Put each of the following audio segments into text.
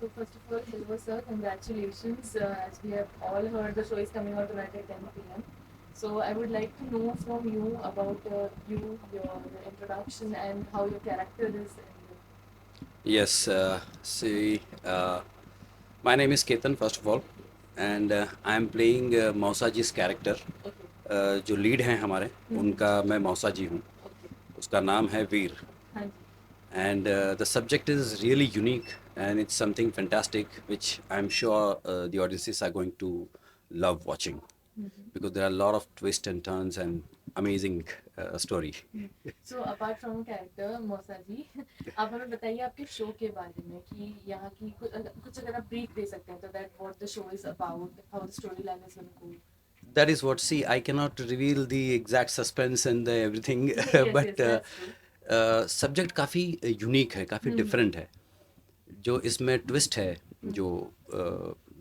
So first of all, hello sir, congratulations. As we have all heard, the show is coming out tonight at 10 p.m. So I would like to know from you about your introduction, and how your character is. Yes, see, my name is Ketan, first of all, and I am playing मौसाजी's character. Okay. जो lead हैं हमारे उनका मैं मौसाजी हूँ. Okay. उसका नाम है वीर. हाँ जी. And the subject is really unique and it's something fantastic which I'm sure the audiences are going to love watching because there are a lot of twists and turns and amazing story. So apart from character मौसा जी, आप हमें बताइए आपके show के बारे में कि यहाँ की कुछ अगर आप ब्रीफ दे सकते हैं तो that what the show is about, how the storyline is going to go. That is what, see, I cannot reveal the exact suspense and the everything Yes, but yes, that's true. Subject काफ़ी unique है, काफ़ी different है. जो इसमें twist है, जो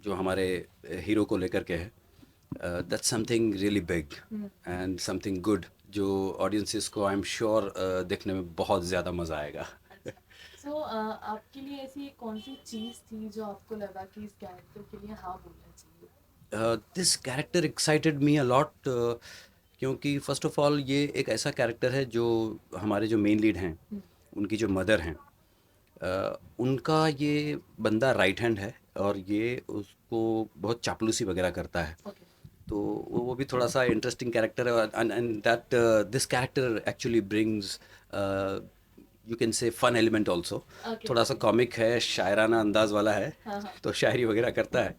जो हमारे हीरो को लेकर के है, that's something really big and something good जो ऑडियंसेस को आई एम श्योर देखने में बहुत ज़्यादा मज़ा आएगा. So आपके लिए ऐसी कौन सी चीज़ थी जो आपको लगा कि इस कैरेक्टर के लिए हाँ बोलना चाहिए? This character excited me a lot क्योंकि फर्स्ट ऑफ ऑल ये एक ऐसा कैरेक्टर है जो हमारे जो मेन लीड हैं उनकी जो मदर हैं, उनका ये बंदा राइट हैंड है और ये उसको बहुत चापलूसी वगैरह करता है. Okay. तो वो भी थोड़ा सा इंटरेस्टिंग कैरेक्टर है and that this character actually brings you can say fun element also. Okay. थोड़ा सा कॉमिक है, शायराना अंदाज वाला है, हाँ हाँ. तो शायरी वगैरह करता है,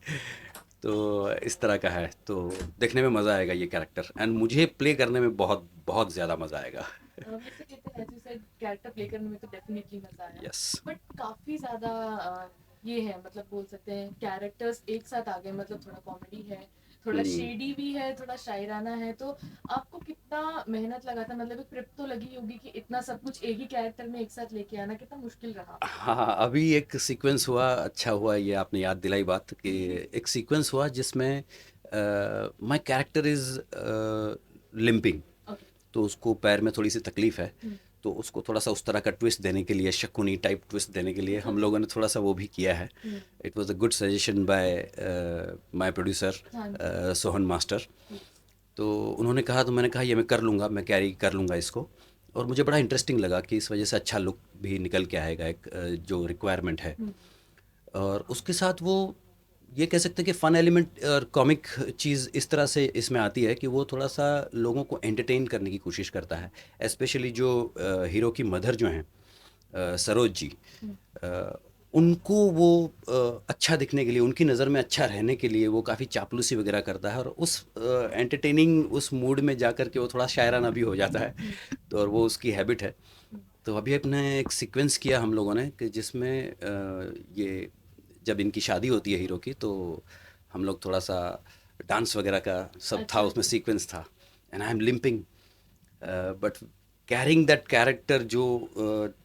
तो इस तरह का है. तो देखने में मज़ा आएगा ये कैरेक्टर एंड मुझे प्ले करने में बहुत बहुत ज़्यादा मज़ा आएगा. वैसे कहते हैं as you said character play करने में तो डेफिनेटली मजा आया. यस. बट काफी ज्यादा ये है, मतलब बोल सकते हैं कैरेक्टर्स एक साथ आ गए, मतलब थोड़ा कॉमेडी है, थोड़ा शेडी भी है, थोड़ा शायराना है. तो आपको कितना मेहनत लगा था, मतलब एक प्रेप तो लगी होगी कि इतना सब कुछ एक ही कैरेक्टर में एक साथ लेके आना कितना मुश्किल रहा? हाँ, अभी एक सीक्वेंस हुआ, अच्छा हुआ ये आपने याद दिलाई बात कि एक सीक्वेंस हुआ जिसमें my character is limping. Okay. तो उसको पैर में थोड़ी सी तकलीफ़ है, तो उसको थोड़ा सा उस तरह का ट्विस्ट देने के लिए, शकुनी टाइप ट्विस्ट देने के लिए हम लोगों ने थोड़ा सा वो भी किया है. It was a good suggestion by my producer Sohan Master. तो उन्होंने कहा, तो मैंने कहा ये मैं कर लूँगा, मैं कैरी कर लूँगा इसको. और मुझे बड़ा इंटरेस्टिंग लगा कि इस वजह से अच्छा लुक भी निकल के आएगा, एक जो रिक्वायरमेंट है. और उसके साथ वो ये कह सकते हैं कि फ़न एलिमेंट और कॉमिक चीज़ इस तरह से इसमें आती है कि वो थोड़ा सा लोगों को एंटरटेन करने की कोशिश करता है. स्पेशली जो हीरो की मदर जो हैं, सरोज जी, अ, उनको वो अच्छा दिखने के लिए, उनकी नज़र में अच्छा रहने के लिए वो काफ़ी चापलूसी वगैरह करता है और उस एंटरटेनिंग उस मूड में जा कर के वो थोड़ा शायराना भी हो जाता है. तो और वो उसकी हैबिट है. तो अभी अपने एक सीक्वेंस किया हम लोगों ने कि जिसमें ये जब इनकी शादी होती है हीरो की, तो हम लोग थोड़ा सा डांस वगैरह का सब था, अच्छा उसमें अच्छा. सीक्वेंस था. And I M limping but carrying that character जो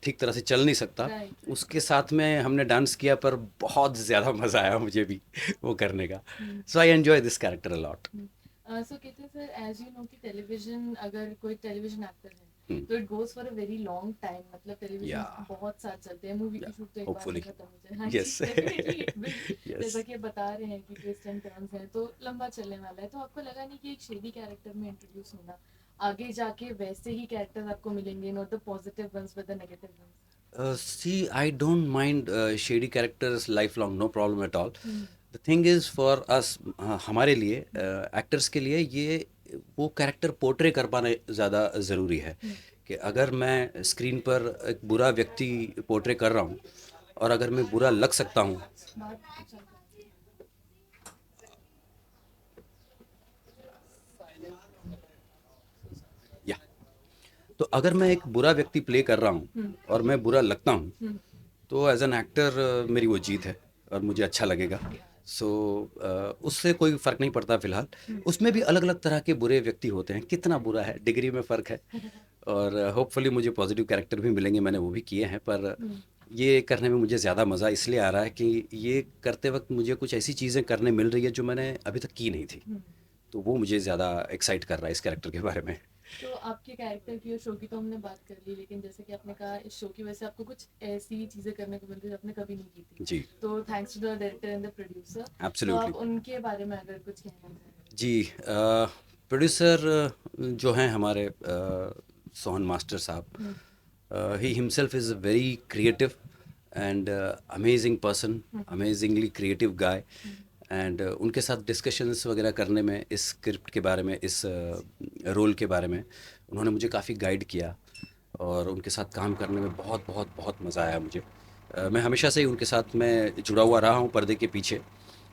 ठीक तरह से चल नहीं सकता, राइट. उसके साथ में हमने डांस किया, पर बहुत ज़्यादा मज़ा आया मुझे भी वो करने का. So I enjoy this character a lot. So कहते हैं सर, एज यू नो कि टेलीविजन, अगर कोई टेलीविजन एक्टर है तो it goes for a very long time, मतलब टेलीविजन या बहुत साथ चलते हैं, मूवी या की शूट तो एक बार में होपफुली. खत्म हो जाए. हाँ जी, yes. Definitely it will. Yes. जैसा कि आप बता रहे हैं कि ट्विस्ट एंड टर्न्स हैं तो लंबा चलने वाला है, तो आपको लगा नहीं कि एक शेडी कैरेक्टर में इंट्रोड्यूस होना, आगे जाके वैसे ही कैरेक्टर्स आपको मिलेंगे, not the positive ones but the negative ones? See, I don't mind shady characters lifelong, no problem at all. The thing is for us, हमारे लिए एक्टर्स के लिए ये वो कैरेक्टर पोर्ट्रे कर पाना ज़्यादा ज़रूरी है. कि अगर मैं स्क्रीन पर एक बुरा व्यक्ति पोर्ट्रे कर रहा हूँ और अगर मैं बुरा लग सकता हूँ, या तो अगर मैं एक बुरा व्यक्ति प्ले कर रहा हूँ और मैं बुरा लगता हूँ, तो एज एन एक्टर मेरी वो जीत है और मुझे अच्छा लगेगा. सो उससे कोई फ़र्क नहीं पड़ता फ़िलहाल. उसमें भी अलग अलग तरह के बुरे व्यक्ति होते हैं, कितना बुरा है डिग्री में फ़र्क है. और होपफुली मुझे पॉजिटिव कैरेक्टर भी मिलेंगे, मैंने वो भी किए हैं. पर ये करने में मुझे ज़्यादा मज़ा इसलिए आ रहा है कि ये करते वक्त मुझे कुछ ऐसी चीज़ें करने मिल रही है जो मैंने अभी तक की नहीं थी. तो वो मुझे ज़्यादा एक्साइट कर रहा है इस कैरेक्टर के बारे में. तो आपके कैरेक्टर की और शो की तो हमने बात कर ली, लेकिन जैसे कि आपने कहा इस शो की वजह से आपको कुछ ऐसी चीज़ें करने को मिलती है जो आपने कभी नहीं की थी, जी, तो thanks to the director and the producer. तो एब्सोल्युटली। आप उनके बारे में अगर कुछ कहना चाहें। जी, प्रोड्यूसर जो हैं हमारे सोहन मास्टर साहब, he himself is a very creative and amazing person, amazingly creative guy. And उनके साथ डिस्कशंस वगैरह करने में, इस स्क्रिप्ट के बारे में, इस रोल के बारे में उन्होंने मुझे काफ़ी गाइड किया, और उनके साथ काम करने में बहुत बहुत बहुत मज़ा आया मुझे। मैं हमेशा से ही उनके साथ मैं जुड़ा हुआ रहा हूँ पर्दे के पीछे,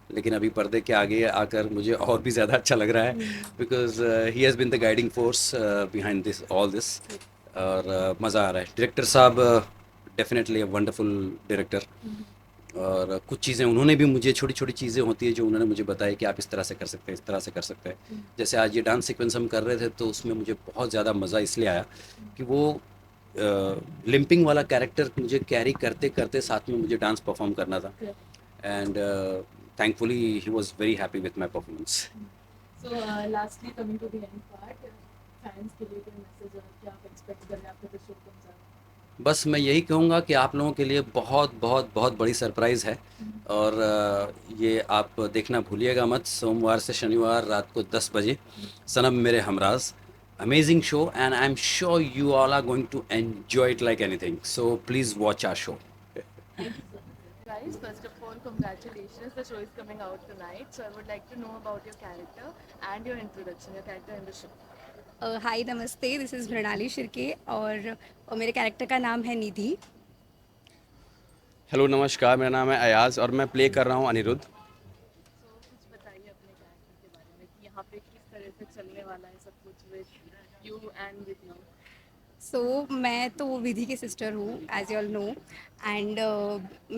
लेकिन अभी पर्दे के आगे आकर मुझे और भी ज़्यादा अच्छा लग रहा है, because he has been the guiding force behind this all this. और मज़ा आ रहा है। डायरेक्टर साहब डेफिनेटली अ वंडरफुल डायरेक्टर, और कुछ चीज़ें उन्होंने भी मुझे, छोटी छोटी चीज़ें होती है जो उन्होंने मुझे बताई कि आप इस तरह से कर सकते हैं, इस तरह से कर सकते हैं। जैसे आज ये डांस सीक्वेंस हम कर रहे थे, तो उसमें मुझे बहुत ज़्यादा मज़ा इसलिए आया कि वो लिम्पिंग वाला कैरेक्टर मुझे कैरी करते करते साथ में मुझे डांस परफॉर्म करना था, and thankfully he was very happy with my performance. So lastly coming to the end part, fans के लिए कोई मैसेज और क्या आप एक्सपेक्ट कर रहे हैं आपके शो को अनुसार। बस मैं यही कहूँगा कि आप लोगों के लिए बहुत बहुत बहुत बड़ी सरप्राइज़ है, और ये आप देखना भूलिएगा मत, सोमवार से शनिवार रात को 10 बजे, Sanam Mere Humraaz. Amazing show, and I am sure you all are going to enjoy it like anything, so please watch our show. Thank you so much. Guys, first of all, congratulations. The show is coming out tonight. So I would like to know about your character and your introduction, your character in the show. हाय नमस्ते, this is Mrinali Shirke और मेरे character का नाम है निधि। Hello नमस्कार, मेरा नाम है अयाज़ और मैं प्ले कर रहा हूँ अनिरुद्ध। So कुछ बताइए अपने कैरेक्टर के बारे में कि यहाँ पे किस तरह से चलने वाला है सब कुछ with you and with you. मैं तो विधि की सिस्टर हूँ, as you all know. And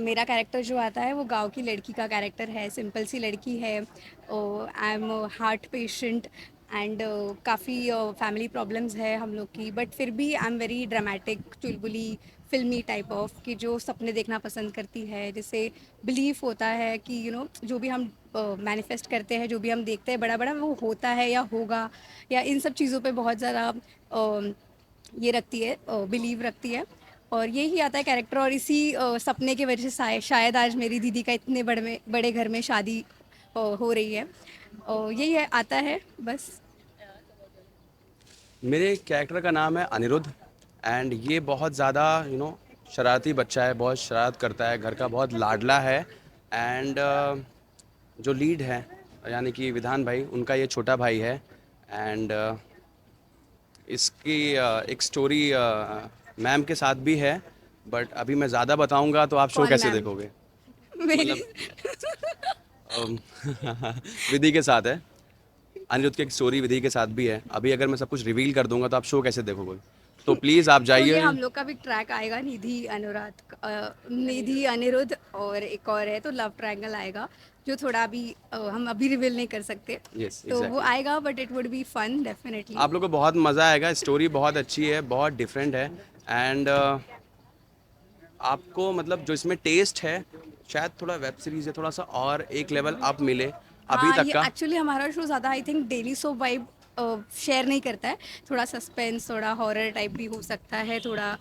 मेरा कैरेक्टर जो आता है वो गांव की लड़की का कैरेक्टर है, सिंपल सी लड़की है। I am heart patient and काफ़ी फैमिली प्रॉब्लम्स है हम लोग की, बट फिर भी आई एम वेरी ड्रामेटिक, चुलबुली, फिल्मी टाइप ऑफ, कि जो सपने देखना पसंद करती है, जिसे बिलीफ होता है कि जो भी हम मैनिफेस्ट करते हैं, जो भी हम देखते हैं बड़ा बड़ा, वो होता है या होगा, या इन सब चीज़ों पे बहुत ज़्यादा ये रखती है, बिलीव रखती है। और यही आता है कैरेक्टर, और इसी सपने की वजह से शायद आज मेरी दीदी का इतने बड़े घर में शादी हो रही है। यही है, आता है बस। मेरे कैरेक्टर का नाम है अनिरुद्ध एंड ये बहुत ज़्यादा शरारती बच्चा है, बहुत शरारत करता है, घर का बहुत लाडला है। एंड जो लीड है यानी कि विधान भाई, उनका ये छोटा भाई है। एंड इसकी एक स्टोरी मैम के साथ भी है, बट अभी मैं ज़्यादा बताऊंगा तो आप शो कौन कैसे मैम? देखोगे। मेरी अम, विधि के साथ है। अनिरुद्ध की एक स्टोरी विधि के साथ भी है। अभी अगर मैं सब कुछ रिवील कर दूंगा तो आप शो कैसे देखोगे। तो प्लीज़ आप तो ये जाइए। हम लोग का भी ट्रैक आएगा, निधि अनिरुद्ध, और एक और है तो लव ट्रायंगल आएगा, जो थोड़ा अभी हम अभी रिवील नहीं कर सकते। यस तो वो एग्जैक्टली। आएगा, but it would be fun definitely. आप लोग को बहुत मज़ा आएगा। स्टोरी बहुत अच्छी है, बहुत डिफरेंट है। एंड आपको मतलब जो इसमें टेस्ट है, शायद थोड़ा वेब सीरीज़ है, थोड़ा सा और एक लेवल अप मिले अभी हाँ, तक ये का। एक्चुअली हमारा शो ज़्यादा I think daily soap vibe share नहीं करता है। थोड़ा सस्पेंस, थोड़ा हॉरर टाइप भी हो सकता है, थोड़ा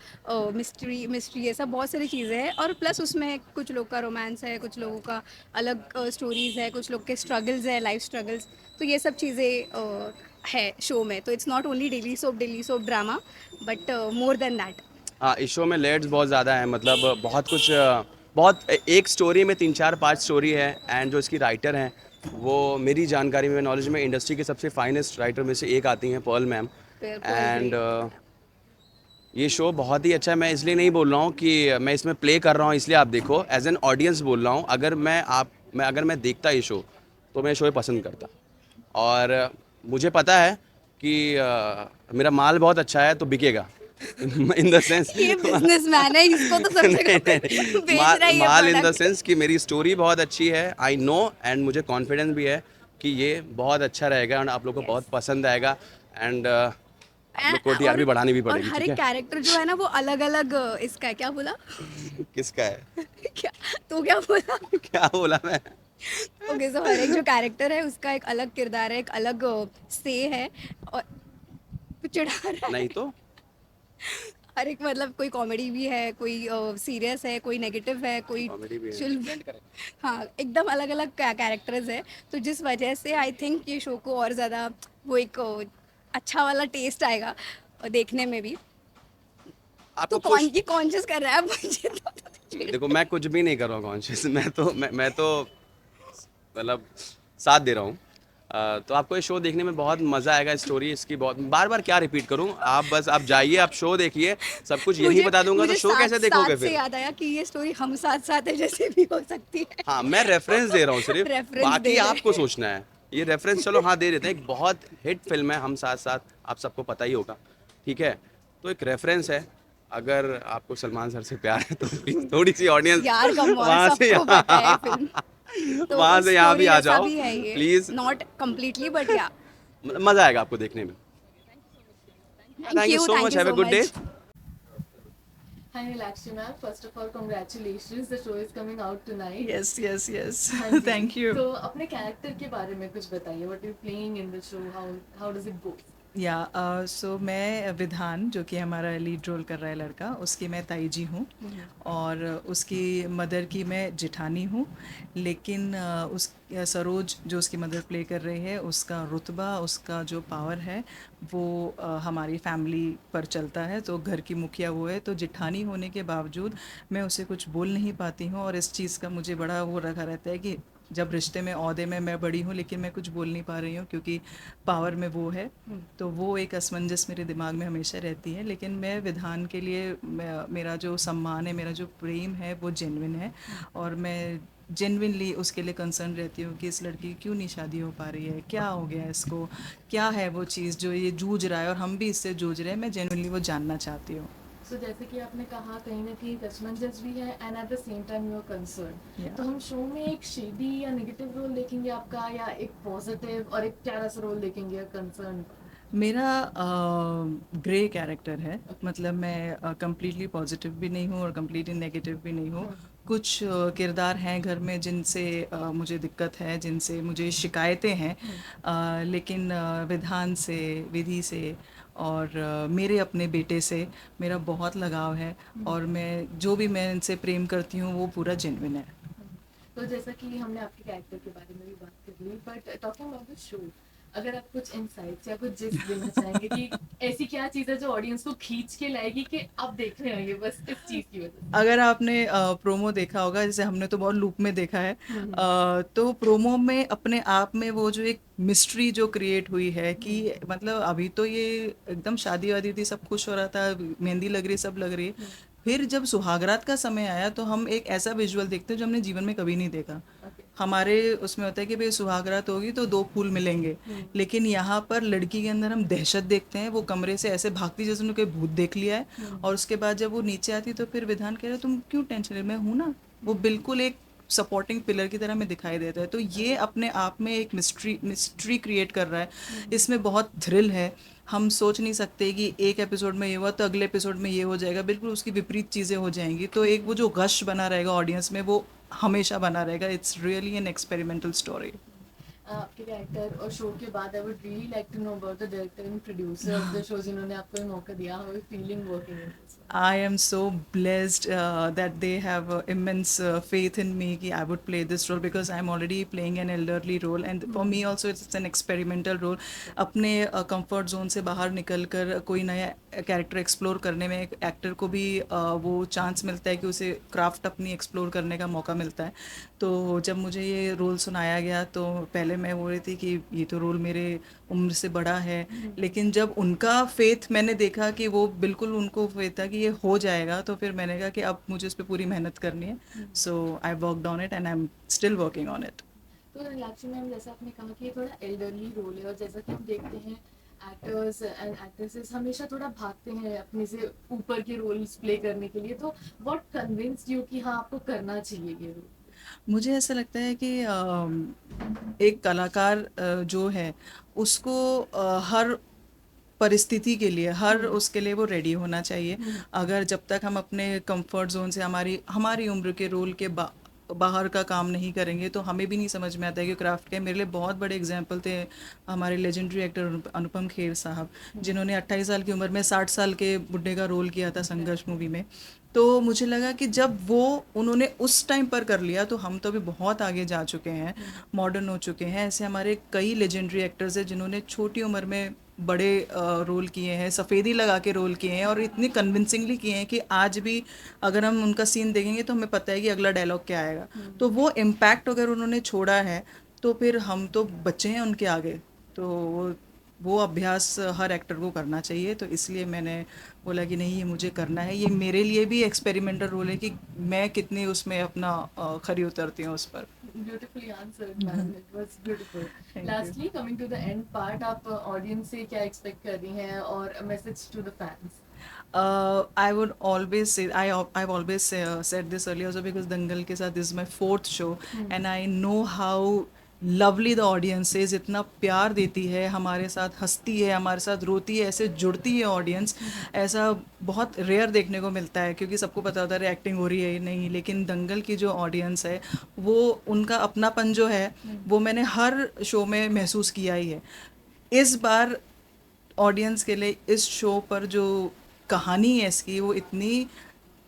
मिस्ट्री, ये सब बहुत सारी चीज़ें हैं। और प्लस उसमें कुछ लोग का रोमांस है, कुछ लोगों का अलग स्टोरीज़ है, कुछ लोग के स्ट्रगल्स है, लाइफ स्ट्रगल्स। तो ये सब चीज़ें है शो में। तो it's not only daily soap drama, but more than that. हाँ, इस शो में लेयर्स बहुत ज़्यादा हैं, मतलब बहुत कुछ, एक स्टोरी में 3 4 5 स्टोरी है। एंड जो इसकी राइटर हैं, वो मेरी जानकारी में, नॉलेज में, इंडस्ट्री के सबसे फाइनेस्ट राइटर में से एक आती हैं, पर्ल मैम। एंड ये शो बहुत ही अच्छा है। मैं इसलिए नहीं बोल रहा हूँ कि मैं इसमें प्ले कर रहा हूँ इसलिए आप देखो, एज एन ऑडियंस बोल रहा हूँ। अगर मैं देखता ये शो तो मैं शो पसंद करता। और मुझे पता है कि मेरा माल बहुत अच्छा है तो बिकेगा। इन द सेंस ये बिजनेसमैन है, इसको तो सब जगह पे बेच रहा है ये माल इन द प्रोडक्ट। सेंस कि मेरी स्टोरी बहुत अच्छी है, आई नो। एंड मुझे कॉन्फिडेंस भी है कि ये बहुत अच्छा रहेगा और आप लोग को बहुत पसंद आएगा। एंड आप लोग को टीआरपी बढ़ानी भी और पड़ेगी, हर ठीक एक है। कैरेक्टर जो है ना वो अलग अलग, इसका है, क्या बोला? किसका है? क्या? तो क्या बोला? क्या बोला मैं? ओके, सो हर एक जो कैरेक्टर है उसका एक अलग किरदार है, एक अलग से है। और चिढ़ा रहा है। नहीं तो हर एक मतलब कोई कॉमेडी भी है, कोई सीरियस है, कोई नेगेटिव है, कोई कॉमेडी भी है। चुल हाँ, एकदम अलग अलग कैरेक्टर्स है, तो जिस वजह से आई थिंक ये शो को और ज़्यादा वो एक अच्छा वाला टेस्ट आएगा देखने में भी। आपको तो कौन खुश ये कॉन्शियस कर रहा है मुझे तो देखो, मैं कुछ भी नहीं कर रहा हूँ कॉन्शियस। मैं तो मतलब साथ दे रहा हूँ। तो आपको ये शो देखने में बहुत मज़ा आएगा। स्टोरी इसकी बहुत, बार बार क्या रिपीट करूँ। आप जाइए, आप शो देखिए, सब कुछ यही बता दूंगा। तो मुझे शो कैसे साथ देखोगे साथ से फिर? याद आया कि ये स्टोरी हम साथ साथ है जैसे भी हो सकती है। हाँ, मैं रेफरेंस दे रहा हूँ सिर्फ, रेफरेंस बाकी दे रहे आपको हैं। सोचना है। ये रेफरेंस चलो हाँ दे देते हैं। एक बहुत हिट फिल्म है हम साथ साथ, आप सबको पता ही होगा, ठीक है? तो एक रेफरेंस है। अगर आपको सलमान सर से प्यार है तो प्लीज थोड़ी सी ऑडियंस यार कम ऑन, वहाँ से सबको पता है फिल्म। तो वहाँ से यहाँ भी स्टोरी आ ऐसा जाओ भी है ये, प्लीज। नॉट कम्प्लीटली बट या। मज़ा आएगा आपको देखने में। Thank you so thank much, you have a so good day. Much. Hi Nilakshi ma'am, first of all congratulations, the show is coming out tonight. Yes, yes, yes. हाँ जी, Thank you. तो अपने character के बारे में कुछ बताइए, what are you playing in the show, how does it go? या सो मैं विधान, जो कि हमारा लीड रोल कर रहा है लड़का, उसकी मैं ताई जी हूँ और उसकी मदर की मैं जिठानी हूँ। लेकिन उस सरोज जो उसकी मदर प्ले कर रही है, उसका रुतबा, उसका जो पावर है वो हमारी फैमिली पर चलता है। तो घर की मुखिया वो है, तो जिठानी होने के बावजूद मैं उसे कुछ बोल नहीं पाती हूँ और इस चीज़ का मुझे बड़ा वो रखा रहता है कि जब रिश्ते में ओहदे में मैं बड़ी हूँ लेकिन मैं कुछ बोल नहीं पा रही हूँ क्योंकि पावर में वो है। तो वो एक असमंजस मेरे दिमाग में हमेशा रहती है। लेकिन मैं विधान के लिए मेरा जो सम्मान है, मेरा जो प्रेम है वो जेन्युइन है और मैं जेन्युइनली उसके लिए कंसर्न रहती हूँ कि इस लड़की की क्यों नहीं शादी हो पा रही है, क्या हो गया है इसको, क्या है वो चीज़ जो ये जूझ रहा है और हम भी इससे जूझ रहे हैं। मैं जेन्युइनली वो जानना चाहती हूँ। So जैसे कि आपने कहा कहीं ना कहीं असमंजस भी है and at the same time you are concern, तो हम शो में एक शेडी या नेगेटिव रोल देखेंगे आपका, या एक पॉजिटिव और एक प्यारा सा रोल देखेंगे कंसर्न? मेरा ग्रे कैरेक्टर है, मतलब मैं कंप्लीटली पॉजिटिव भी नहीं हूँ और कंप्लीटली नेगेटिव भी नहीं हूँ। कुछ किरदार हैं घर में जिनसे मुझे दिक्कत है, जिनसे मुझे शिकायतें हैं, लेकिन विधान से, विधि से और मेरे अपने बेटे से मेरा बहुत लगाव है और मैं जो भी मैं इनसे प्रेम करती हूँ वो पूरा जेन्युइन है। तो जैसा कि हमने आपके कैरेक्टर के बारे में भी बात कर ली, but talking about the show, अगर आप कुछ इनसाइट्स या कुछ जिस्ट देना चाहेंगे कि ऐसी क्या चीज़ है जो ऑडियंस को खींच के लाएगी कि आप देखने आएंगे बस इस चीज़ की वजह से? अगर आपने प्रोमो देखा होगा, जैसे हमने तो बहुत लूप में देखा है, तो प्रोमो में अपने आप में वो जो एक मिस्ट्री जो क्रिएट हुई है कि मतलब अभी तो ये एकदम शादी वादी थी, सब खुश हो रहा था, मेहंदी लग रही, सब लग रही है। फिर जब सुहागरात का समय आया तो हम एक ऐसा विजुअल देखते हैं जो हमने जीवन में कभी नहीं देखा। हमारे उसमें होता है कि भाई सुहागरात होगी तो 2 फूल मिलेंगे, लेकिन यहाँ पर लड़की के अंदर हम दहशत देखते हैं। वो कमरे से ऐसे भागती जैसे उन्होंने कोई भूत देख लिया है और उसके बाद जब वो नीचे आती तो फिर विधान कह रहा है तुम क्यों टेंशन ले, मैं हूँ ना। वो बिल्कुल एक सपोर्टिंग पिलर की तरह में दिखाई देता है। तो ये अपने आप में एक मिस्ट्री क्रिएट कर रहा है। इसमें बहुत थ्रिल है। हम सोच नहीं सकते कि एक एपिसोड में ये हुआ तो अगले एपिसोड में ये हो जाएगा, बिल्कुल उसकी विपरीत चीज़ें हो जाएंगी। तो एक वो जो गश बना रहेगा ऑडियंस में वो हमेशा बना रहेगा। It's really an experimental story. आपके कैरेक्टर और शो के बाद I would really like to know about the director and producer of the show जिन्होंने आपको ये मौका दिया, how you feeling working in this? I am so blessed that they have immense faith in me कि I would play this role because I'm already playing an elderly role and for me also it's an experimental role। अपने comfort zone से बाहर निकल कर कोई नया character explore करने में एक एक्टर को भी वो चांस मिलता है कि उसे क्राफ्ट अपनी एक्सप्लोर करने का मौका मिलता है। तो जब मुझे ये रोल सुनाया गया तो पहले मैं बोल रही थी कि ये तो रोल मेरे उम्र से बड़ा है, लेकिन जब उनका फेथ मैंने देखा कि वो बिल्कुल उनको फेथ था कि ये हो जाएगा, तो फिर मैंने कहा कि अब मुझे इस पर पूरी मेहनत करनी है। So I worked on it and I am still working on it. तो नीलाक्षी मैम, जैसा आपने कहा कि ये थोड़ा एल्डरली रोल है और जैसा कि हम देखते हैं एक्टर्स एंड एक्ट्रेसेस हमेशा थोड़ा भागते हैं अपने से ऊपर के रोल्स प्ले करने के लिए, तो व्हाट कन्विंस्ड यू कि हाँ आपको करना चाहिए ये रोल? मुझे ऐसा लगता है कि एक कलाकार जो है उसको हर परिस्थिति के लिए, हर उसके लिए वो रेडी होना चाहिए। अगर जब तक हम अपने कंफर्ट जोन से हमारी उम्र के रोल के बाहर का काम नहीं करेंगे तो हमें भी नहीं समझ में आता है कि क्राफ्ट के। मेरे लिए बहुत बड़े एग्जाम्पल थे हमारे लेजेंडरी एक्टर अनुपम खेर साहब, जिन्होंने 28 साल की उम्र में 60 साल के बुढ़े का रोल किया था संघर्ष मूवी में। तो मुझे लगा कि जब वो उन्होंने उस टाइम पर कर लिया तो हम तो अभी बहुत आगे जा चुके हैं, मॉडर्न हो चुके हैं। ऐसे हमारे कई लेजेंडरी एक्टर्स हैं जिन्होंने छोटी उम्र में बड़े रोल किए हैं, सफ़ेदी लगा के रोल किए हैं और इतनी कन्विंसिंगली किए हैं कि आज भी अगर हम उनका सीन देखेंगे तो हमें पता है कि अगला डायलॉग क्या आएगा। तो वो इम्पैक्ट अगर उन्होंने छोड़ा है तो फिर हम तो बच्चे हैं उनके आगे। तो वो अभ्यास हर एक्टर को करना चाहिए। तो इसलिए मैंने बोला कि नहीं, ये मुझे करना है। ये मेरे लिए भी एक्सपेरिमेंटल रोल है कि मैं कितनी उसमें अपना खरी उतरती हूँ उस पर। Beautifully answered, ma'am. It was beautiful. Thank you. Lastly, coming to the end part, आप audience से क्या expect कर रही हैं और message to the fans? I would always say I've always said this earlier also because दंगल के साथ this is my 4th show and I know how lovely the audience is, इतना प्यार देती है, हमारे साथ हंसती है, हमारे साथ रोती है, ऐसे जुड़ती है ऑडियंस। ऐसा बहुत रेयर देखने को मिलता है क्योंकि सबको पता होता है रिएक्टिंग हो रही है नहीं, लेकिन दंगल की जो ऑडियंस है वो उनका अपनापन जो है वो मैंने हर शो में महसूस किया ही है। इस बार ऑडियंस के लिए इस शो पर जो कहानी है इसकी वो इतनी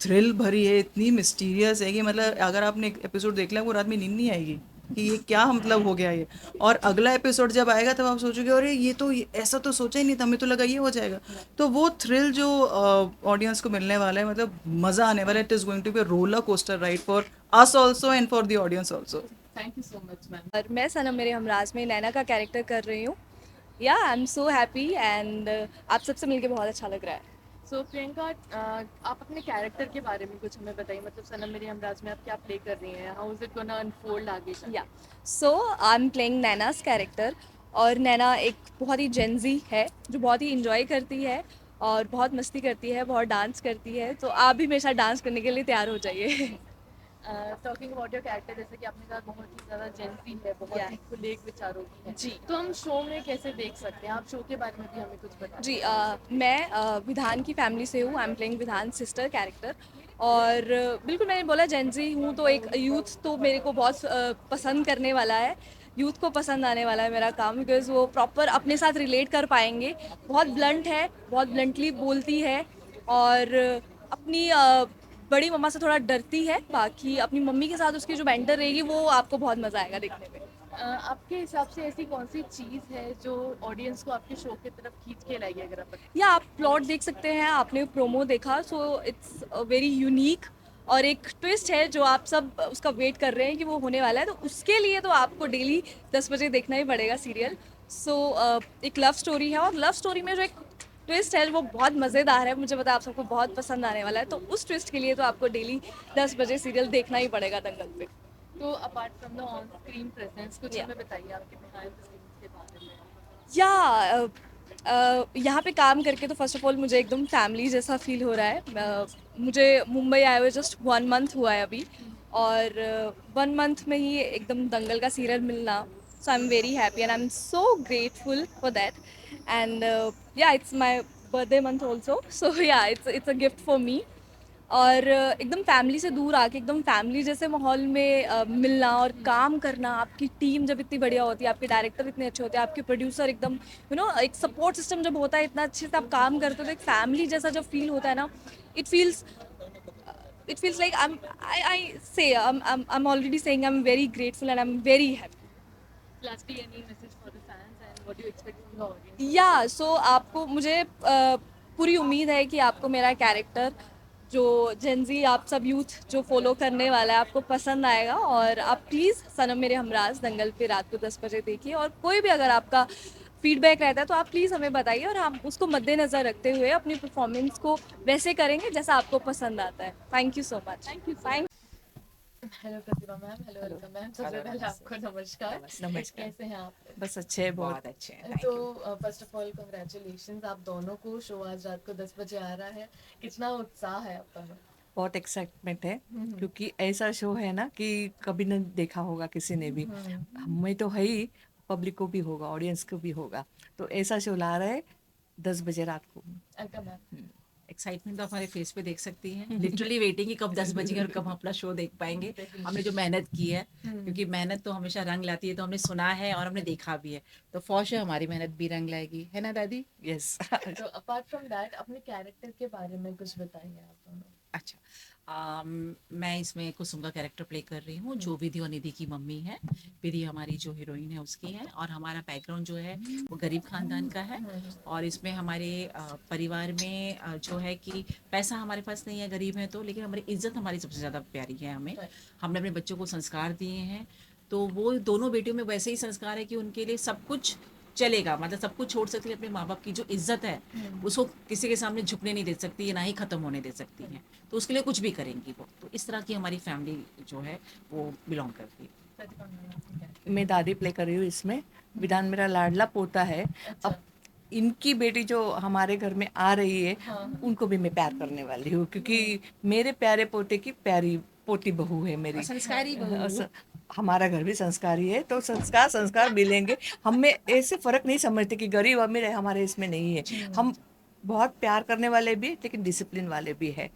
थ्रिल भरी है, इतनी मिस्टीरियस है कि मतलब अगर आपने एक एपिसोड देख लिया वो रात में नींद नहीं आएगी कि ये क्या मतलब हो गया ये। और अगला एपिसोड जब आएगा तब आप सोचोगे अरे ये तो ऐसा तो सोचा ही नहीं था, हमें तो लगा ये हो जाएगा। तो वो थ्रिल जो ऑडियंस को मिलने वाला है, मतलब मज़ा आने वाला है। It is going to be a roller coaster ride for us also and for the audience also. Thank you so much, ma'am. और मैं सनम मेरे हमराज में नैना का कैरेक्टर कर रही हूँ। या आई एम सो हैप्पी एंड आप सबसे मिलके बहुत अच्छा लग रहा है। So प्रियंका, आप अपने कैरेक्टर के बारे में कुछ हमें बताइए, मतलब सनम मेरे हमराज में आप क्या प्ले कर रही हैं, how is it gonna unfold आगे चल या सो आई एम प्लेइंग नैनास कैरेक्टर और नैना एक बहुत ही जेंजी है जो बहुत ही इंजॉय करती है और बहुत मस्ती करती है, बहुत डांस करती है। तो आप भी मेरे साथ डांस करने के लिए तैयार हो जाइए। टॉकिंग अबाउट योर कैरेक्टर, जैसे कि आपने कहा बहुत ही ज़्यादा जेंजी है, बहुत Yeah. ही खुले विचारों की है जी। तो हम शो में कैसे देख सकते हैं, आप शो के बारे में भी हमें कुछ बताइए। जी मैं विधान की फैमिली से हूँ। आई एम प्लेइंग विधान सिस्टर कैरेक्टर और बिल्कुल मैंने बोला जेंजी हूँ तो एक यूथ तो मेरे को बहुत पसंद करने वाला है। यूथ को पसंद आने वाला है मेरा काम बिकॉज वो प्रॉपर अपने साथ रिलेट कर पाएंगे। बहुत ब्लंट है, बहुत ब्लंटली बोलती है और अपनी बड़ी मम्मा से थोड़ा डरती है। बाकी अपनी मम्मी के साथ उसकी जो मेंटर रहेगी वो आपको बहुत मज़ा आएगा देखने में। आपके हिसाब से ऐसी कौन सी चीज़ है जो ऑडियंस को आपके शो की तरफ खींच के लाएगी, अगर आप या आप प्लॉट देख सकते हैं, आपने प्रोमो देखा सो इट्स वेरी यूनिक और एक ट्विस्ट है जो आप सब उसका वेट कर रहे हैं कि वो होने वाला है। तो उसके लिए तो आपको डेली 10 बजे देखना ही पड़ेगा सीरियल। सो एक लव स्टोरी है और लव स्टोरी में जो एक ट्विस्ट है वो बहुत मज़ेदार है। मुझे पता है आप सबको बहुत पसंद आने वाला है। तो उस ट्विस्ट के लिए तो आपको डेली 10 बजे सीरियल देखना ही पड़ेगा दंगल पे। तो apart from the on screen presence कुछ Yeah. हमें बताइए आपके बिहाइंड द सीन्स के बारे में। या यहाँ पे काम करके तो फर्स्ट ऑफ ऑल मुझे एकदम फैमिली जैसा फील हो रहा है। मुझे मुंबई आए हुए जस्ट 1 मंथ हुआ है अभी और 1 मंथ में ही एकदम दंगल का सीरियल मिलना, so I am very happy and I am so grateful for that and yeah it's my birthday month also so yeah it's a gift for me. और एकदम फैमिली से दूर आके एकदम फैमिली जैसे माहौल में मिलना और काम करना। आपकी टीम जब इतनी बढ़िया होती है, आपके डायरेक्टर इतने अच्छे होते हैं, आपके प्रोड्यूसर एकदम एक सपोर्ट सिस्टम जब होता है, इतना अच्छे से आप काम करते हो तो एक फैमिली जैसा जब फील होता है ना, it feels like I'm already saying I'm very grateful and I'm very happy. Lastly, any message for the fans and what do you expect from the audience? या सो आपको मुझे पूरी उम्मीद है कि आपको मेरा कैरेक्टर जो जेंजी आप सब यूथ जो फॉलो करने वाला है आपको पसंद आएगा और आप प्लीज़ सनम मेरे हमराज दंगल पे रात को 10 बजे देखिए। और कोई भी अगर आपका फीडबैक रहता है तो आप प्लीज़ हमें बताइए और हम उसको मद्देनज़र रखते हुए अपनी परफॉर्मेंस को वैसे करेंगे जैसा आपको पसंद आता है। Thank you so much. Thank hello Pratibha ma'am, hello Alka ma'am, सबसे पहले आपको नमस्कार। नमस्कार। कैसे हैं आप? बस अच्छे हैं, बहुत बहुत अच्छे हैं, thank तो you। First of all congratulations, आप दोनों को। शो आज रात को 10 बजे आ रहा है, कितना उत्साह है आपका में? बहुत एक्साइटमेंट है क्योंकि ऐसा शो है ना कि कभी न देखा होगा किसी ने भी। हमें तो है ही, पब्लिक को भी होगा, ऑडियंस को भी होगा। तो ऐसा शो ला रहे 10 बजे रात को। अलका मैम, एक्साइटमेंट तो हमारे फेस पे देख सकती हैं, लिटरली वेटिंग कि कब 10 बजेंगे और कब हम अपना शो देख पाएंगे। हमने जो मेहनत की है, क्योंकि मेहनत तो हमेशा रंग लाती है, तो हमने सुना है और हमने देखा भी है, तो फौर श्योर हमारी मेहनत भी रंग लाएगी, है ना दादी? यस तो अपार्ट फ्रॉम दैट अपने कैरेक्टर के बारे में कुछ बताइए आप दोनों। अच्छा, मैं इसमें कुसुम का कैरेक्टर प्ले कर रही हूँ, जो विधि और निधि की मम्मी है। विधि हमारी जो हीरोइन है उसकी है, और हमारा बैकग्राउंड जो है वो गरीब खानदान का है। और इसमें हमारे परिवार में जो है कि पैसा हमारे पास नहीं है, गरीब है तो, लेकिन हमारी इज्जत हमारी सबसे ज़्यादा प्यारी है हमें। हमने अपने बच्चों को संस्कार दिए हैं, तो वो दोनों बेटियों में वैसे ही संस्कार है कि उनके लिए सब कुछ चलेगा, मतलब सब कुछ छोड़ सकती है, अपने माँ बाप की जो इज्जत है उसको किसी के सामने झुकने नहीं दे सकती है, ना ही ख़त्म होने दे सकती हैं, तो उसके लिए कुछ भी करेंगी वो। तो इस तरह की हमारी फैमिली जो है वो बिलोंग करती है। मैं दादी प्ले कर रही हूँ इसमें। विधान मेरा लाडला पोता है। अब इनकी बेटी जो हमारे घर में आ रही है, उनको भी मैं प्यार करने वाली हूँ, क्योंकि मेरे प्यारे पोते की प्यारी पोती बहू है मेरी। संस्कारी बहू। हमारा घर भी संस्कारी है, तो संस्कार मिलेंगे। हम में ऐसे फर्क नहीं समझते कि गरीब अमीर है, हमारे इसमें नहीं है। हम बहुत प्यार करने वाले भी, लेकिन डिसिप्लिन वाले भी है।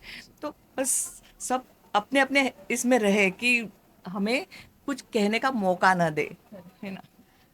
तो बस सब अपने अपने इसमें रहे कि हमें कुछ कहने का मौका ना दे, है ना।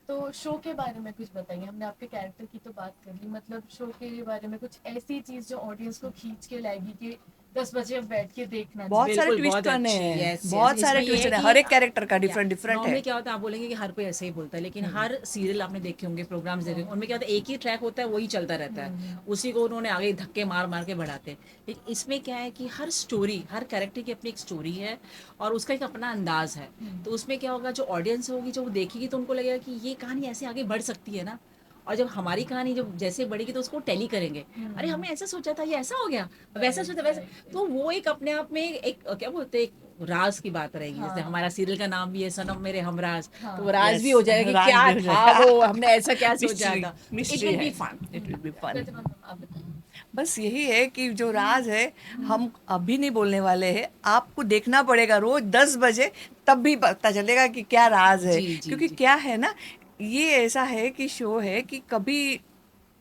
तो शो के बारे में कुछ बताइए। हमने आपके कैरेक्टर की तो बात कर ली, मतलब शो के बारे में कुछ ऐसी चीज जो ऑडियंस को खींच के लाएगी कि 10 बजे अब बैठ के देखना बहुत सारे बिल्कुल, ट्विस्ट बहुत हैं, अच्छी, yes, yes, बहुत सारे इसमें ये ट्विस्ट है हैं, कि हर एक कैरेक्टर का डिफरेंट है। नॉर्मली क्या होता है, आप बोलेंगे कि हर कोई ऐसे ही बोलता है, लेकिन हर सीरियल आपने देखे होंगे, प्रोग्राम्स देखे होंगे, उनमें क्या होता है, एक ही ट्रैक होता है, वही चलता रहता है, उसी को उन्होंने आगे धक्के मार मार के बढ़ाते हैं। लेकिन इसमें क्या है कि हर स्टोरी, हर कैरेक्टर की अपनी एक स्टोरी है और उसका एक अपना अंदाज है। तो उसमें क्या होगा, जो ऑडियंस होगी, जो वो देखेगी, तो उनको लगेगा कि ये कहानी ऐसे आगे बढ़ सकती है ना। और जब हमारी कहानी जब जैसे बढ़ेगी तो उसको टैली करेंगे, अरे हमने ऐसा सोचा था, ये ऐसा हो गया, वैसा सोचा वैसा। तो वो एक अपने आप में एक क्या बोलते हैं, एक राज की बात रहेगी। जैसे हमारा सीरियल का नाम भी है सनम मेरे हमराज, तो वो राज Yes, भी हो जाएगा कि राज क्या भी हो था जाएगा। वो, हमने ऐसा क्या सोचा था। इट मिस्ट्री विल है, be fun. It will be fun. Pratibha ma'am, आप बताइए। बस यही है कि जो राज है हम अभी नहीं बोलने वाले हैं, आपको देखना पड़ेगा रोज 10 बजे, तब भी पता चलेगा कि क्या राज है। जी, जी, क्योंकि जी। क्या है ना, ये ऐसा है कि शो है कि कभी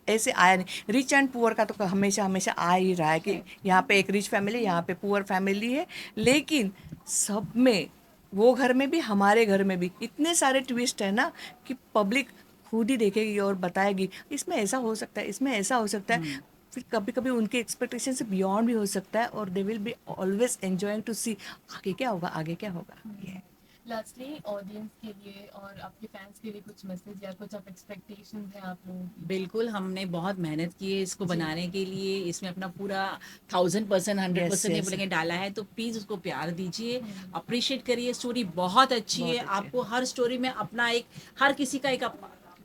ऐसे आया नहीं। रिच एंड पुअर का तो हमेशा हमेशा आ ही रहा है कि यहाँ पे एक रिच फैमिली, यहाँ पे पुअर फैमिली है, लेकिन सब में, वो घर में भी हमारे घर में भी इतने सारे ट्विस्ट है ना कि पब्लिक खुद ही देखेगी और बताएगी इसमें ऐसा हो सकता है, इसमें ऐसा हो सकता है। फिर कभी कभी उनके एक्सपेक्टेशन से बियॉन्ड भी हो सकता है, और they will be always enjoying to see आगे क्या होगा, आगे क्या होगा। ये लास्टली ऑडियंस के लिए और आपके फैंस के लिए कुछ मैसेज या कुछ आप एक्सपेक्टेशंस हैं आप लोगों की। बिल्कुल, हमने बहुत मेहनत की है इसको बनाने के लिए, इसमें अपना पूरा 1000%, 100% नहीं yes. बोलेंगे डाला है, तो प्लीज़ उसको प्यार दीजिए, अप्रिशिएट करिए। स्टोरी बहुत अच्छी है, आपको हर स्टोरी में अपना एक, हर किसी का एक